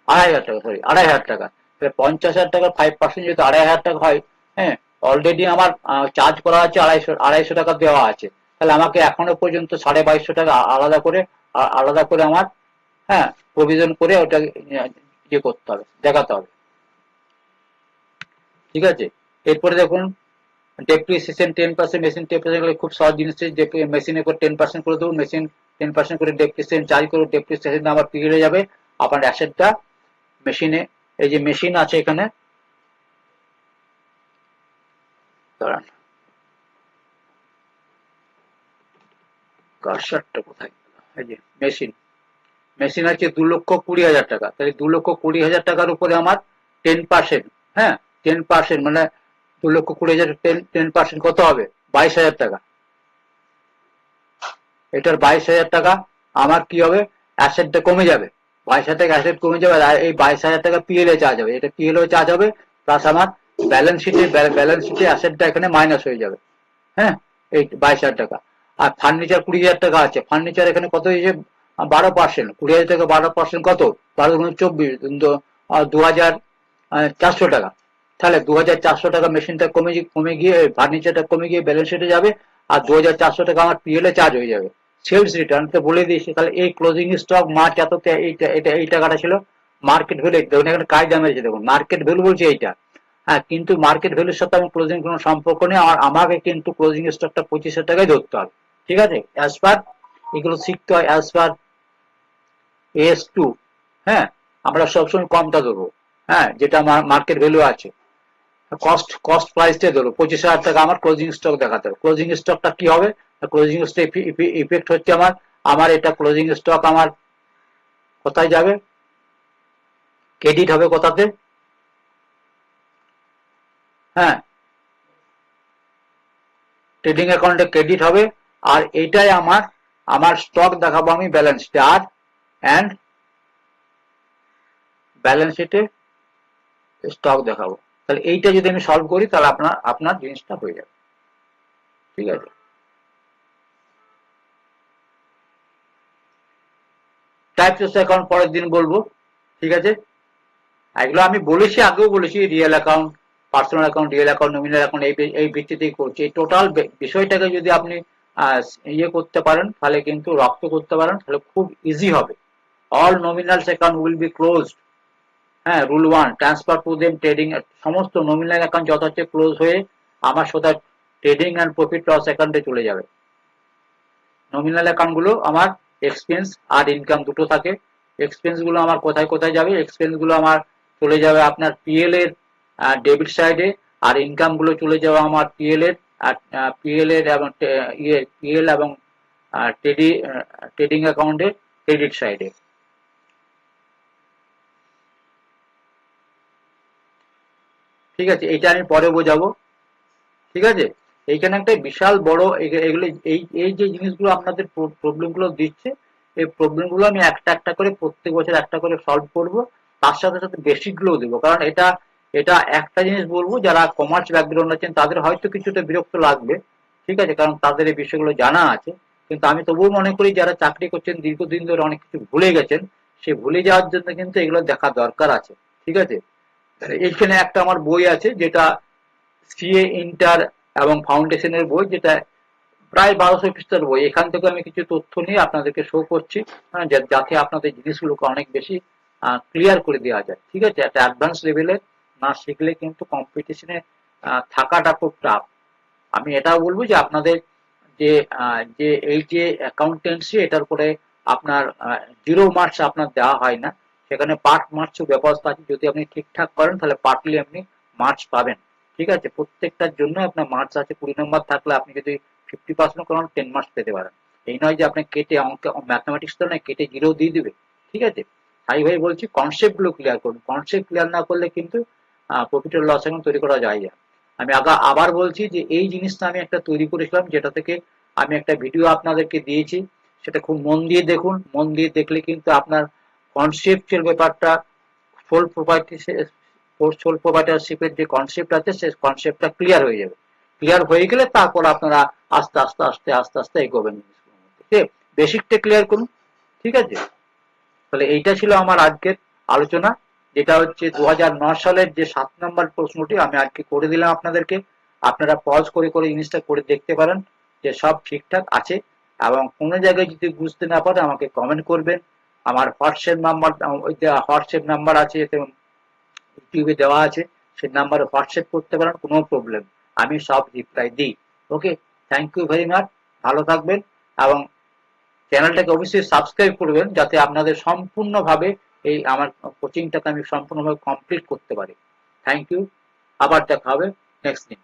[SPEAKER 1] 2,500 টাকা, সরি 2,500 টাকা। তাহলে 50,000 টাকার 5% যদি 2,500 টাকা হয়, হ্যাঁ, অলরেডি আমার চার্জ করা আছে 250 টাকা দেওয়া আছে, তাহলে আমাকে এখনো পর্যন্ত 2250 টাকা আলাদা করে আমার, হ্যাঁ, প্রভিশন করে ওটা ইয়ে করতে হবে, দেখাতে হবে। ঠিক আছে, এরপরে দেখুন ডেপ্রিসিয়েশন 10%, মেশিন 10%, খুব সহজ জিনিস, মেশিনের উপর 10% করে দেবো, মেশিন 10% করে ডেপ্রিসিয়েশন চার্জ করবো, ডেপ্রিসিয়েশন আমার পিরিয়ডে যাবে, আপনার অ্যাসেটটা মেশিনে, এই যে মেশিন আছে এখানে, দাঁড়ান কারসারটা কোথায়, এই যে মেশিন, মেশিন আছে 2,20,000 টাকা, তাহলে 2,20,000 টাকার উপরে আমার 10%, হ্যাঁ, 10% মানে 2,20,000 10% কত হবে, 22,000 টাকা। এটার 22,000 টাকা আমার কি হবে, অ্যাসেটটা কমে যাবে, 22,000 টাকা অ্যাসেট কমে যাবে, আর এই 22,000 টাকা পিএল এ চার্জ হবে, এটা পিএল এ চার্জ হবে, প্লাস আমার ব্যালেন্স শিটে অ্যাসেটটা এখানে মাইনাস হয়ে যাবে। হ্যাঁ, এই 22,000 টাকা। আর ফার্নিচার 20,000 টাকা আছে, ফার্নিচার এখানে কত হয়েছে, 12%, 20,000 থেকে 12% কত, 12×24, 2,400 টাকা। তাহলে 2,400 টাকা মেশিনটা কমে গিয়ে ফার্নিচারটা কমে গিয়ে ব্যালেন্স শিটে যাবে, আর 2,400 টাকা আমার পিএল এ চার্জ হয়ে যাবে। সেলস রিটার্ন তো বলে দিয়েছি, তাহলে এই ক্লোজিং স্টক মার্চ এততে এই টাকাটা ছিল, মার্কেট ভ্যালু দেখুন এখানে কায়দা মেরেছে, দেখুন মার্কেট ভ্যালু বলছে এইটা। হ্যাঁ, কিন্তু মার্কেট ভ্যালুর সাথে আমি ক্লোজিং কোনো সম্পর্ক নেই, আমাকে কিন্তু ক্লোজিং স্টকটা 25,000 টাকায় ধরতে হবে। ঠিক আছে, অ্যাজ পার এগুলো শিখতে হয়, অ্যাজ পার AS2। হ্যাঁ, আমরা সবসময় কমটা দেবো, হ্যাঁ, যেটা আমার মার্কেট ভ্যালু আছে, কস্ট প্রাইসটা ধরো 25,000 টাকা আমার ক্লোজিং স্টক দেখাতে হবে। ক্লোজিং স্টকটা কি হবে, ক্লোজিং স্টক ইফেক্ট হচ্ছে আমার আমার এটা ক্লোজিং স্টক আমার কোথায় যাবে, ক্রেডিট হবে কোথাতে, হ্যাঁ, ট্রেডিং অ্যাকাউন্টে ক্রেডিট হবে, আর এইটাই আমার আমার স্টক দেখাবো আমি ব্যালেন্স শিটে, আর অ্যান্ড ব্যালেন্স শিটে স্টক দেখাবো। তাহলে এইটা যদি আমি সলভ করি, তাহলে আপনার জিনিসটা হয়ে যাবে। ঠিক আছে। টাইপস অফ অ্যাকাউন্ট পরের দিন বলবো, ঠিক আছে। এগুলো আমি বলেছি, আগেও বলেছি, real account, personal account, real account, nominal account, এই ভিত্তিতেই করছি। এই টোটাল বিষয়টাকে যদি আপনি ইয়ে করতে পারেন, তাহলে কিন্তু রপ্ত করতে পারেন, তাহলে খুব ইজি হবে। All nominals account will be closed. হ্যাঁ, rule 1, transfer to them trading. সমস্ত নমিনাল অ্যাকাউন্ট যত হচ্ছে ক্লোজ হয়ে আমার সোজা ট্রেডিং অ্যান্ড প্রফিট লস অ্যাকাউন্টে চলে যাবে। নমিনাল অ্যাকাউন্ট গুলো আমার এক্সপেন্স আর ইনকাম দুটো থাকে। এক্সপেন্স গুলো আমার কোথায় কোথায় যাবে? এক্সপেন্স গুলো আমার চলে যাবে আপনার পিএল এর ডেবিট সাইডে, আর ইনকাম গুলো চলে যাবে আমার পিএল এর আর পিএল এর এবং পিএল এবং ট্রেডিং অ্যাকাউন্টের ক্রেডিট সাইডে। ঠিক আছে, এটা আমি পরে বোঝাবো। ঠিক আছে, এইখানে একটা বিশাল বড় এগুলো, এই এই যে জিনিসগুলো আপনাদের প্রবলেম গুলো দিচ্ছে, এই প্রবলেম গুলো আমি একটা একটা করে প্রত্যেক বছর একটা করে সলভ করব। তার সাথে সাথে বেসিক গুলোও দেবো, কারণ এটা এটা একটা জিনিস বলবো, যারা কমার্স ব্যাকগ্রাউন্ড আছেন তাদের হয়তো কিছুটা বিরক্ত লাগবে, ঠিক আছে, কারণ তাদের এই বিষয়গুলো জানা আছে। কিন্তু আমি তবুও মনে করি যারা চাকরি করছেন দীর্ঘদিন ধরে অনেক কিছু ভুলে গেছেন, সে ভুলে যাওয়ার জন্য কিন্তু এগুলো দেখা দরকার আছে। ঠিক আছে, এইখানে একটা আমার বই আছে যেটা সিএ ইন্টার এবং ফাউন্ডেশনের বই, যেটা প্রায় 1200 পৃষ্ঠার বই। এখান থেকে আমি কিছু তথ্য নিয়ে আপনাদেরকে শো করছি, যাতে আপনাদের জিনিসগুলোকে অনেক বেশি ক্লিয়ার করে দেওয়া যায়। ঠিক আছে, একটা অ্যাডভান্স লেভেলে না শিখলে কিন্তু কম্পিটিশনে থাকাটা খুব টাফ। আমি এটাও বলবো যে আপনাদের যে যে এই যে অ্যাকাউন্টেন্সি, এটার উপরে আপনার 0 মার্কস আপনার দেওয়া হয় না, সেখানে পার্ট মার্কস ব্যবস্থা আছে। যদি আপনি ঠিকঠাক করেন তাহলে পার্টলি আপনি মার্কস পাবেন। ঠিক আছে, প্রত্যেকটার জন্য আপনার মার্কস আছে। 20 নম্বর থাকলে আপনি যদি 50% করেন 10 মার্কস পেতে পারেন। এই নয় যে আপনি কেটে অঙ্কে, ম্যাথমেটিক্স তো নয় কেটে 0 দিয়ে দিবে। ঠিক আছে, তাই ভাই বলছি কনসেপ্ট গুলো ক্লিয়ার করুন। কনসেপ্ট ক্লিয়ার না করলে কিন্তু প্রফিট আর লস এখন তৈরি করা যায় না। আমি আবার বলছি যে এই জিনিসটা আমি একটা তৈরি করেছিলাম, যেটা থেকে আমি একটা ভিডিও আপনাদেরকে দিয়েছি, সেটা খুব মন দিয়ে দেখুন। মন দিয়ে দেখলে কিন্তু আপনার কনসেপ্টের ব্যাপারটা, সোল প্রপার্টি সোল প্রপার্টারশিপের যে কনসেপ্ট আছে সেই কনসেপ্টটা ক্লিয়ার হয়ে যাবে। ক্লিয়ার হয়ে গেলে তারপর আপনারা আস্তে আস্তে আস্তে আস্তে আস্তে এগোবেন। ঠিক আছে, বেসিকটা ক্লিয়ার করুন। ঠিক আছে, তাহলে এইটা ছিল আমার আজকের আলোচনা, যেটা হচ্ছে 2009 সালের যে 7 নম্বর প্রশ্নটি আমি আজকে করে দিলাম আপনাদেরকে। আপনারা পজ করে করে জিনিসটা করে দেখতে পারেন যে সব ঠিকঠাক আছে। এবং কোনো জায়গায় যদি বুঝতে না পারে আমাকে কমেন্ট করবেন। আমার হোয়াটসঅ্যাপ নাম্বার আছে, ইউটিউবে দেওয়া আছে, সেই নাম্বারে হোয়াটসঅ্যাপ করতে পারেন, কোনো প্রবলেম, আমি সব রিপ্লাই দিই। ওকে, থ্যাংক ইউ ভেরি মাচ, ভালো থাকবেন। এবং চ্যানেলটাকে অবশ্যই সাবস্ক্রাইব করবেন, যাতে আপনাদের সম্পূর্ণভাবে এই আমার কোচিংটাকে আমি সম্পূর্ণভাবে কমপ্লিট করতে পারি। থ্যাংক ইউ, আবার দেখা হবে নেক্সট দিন।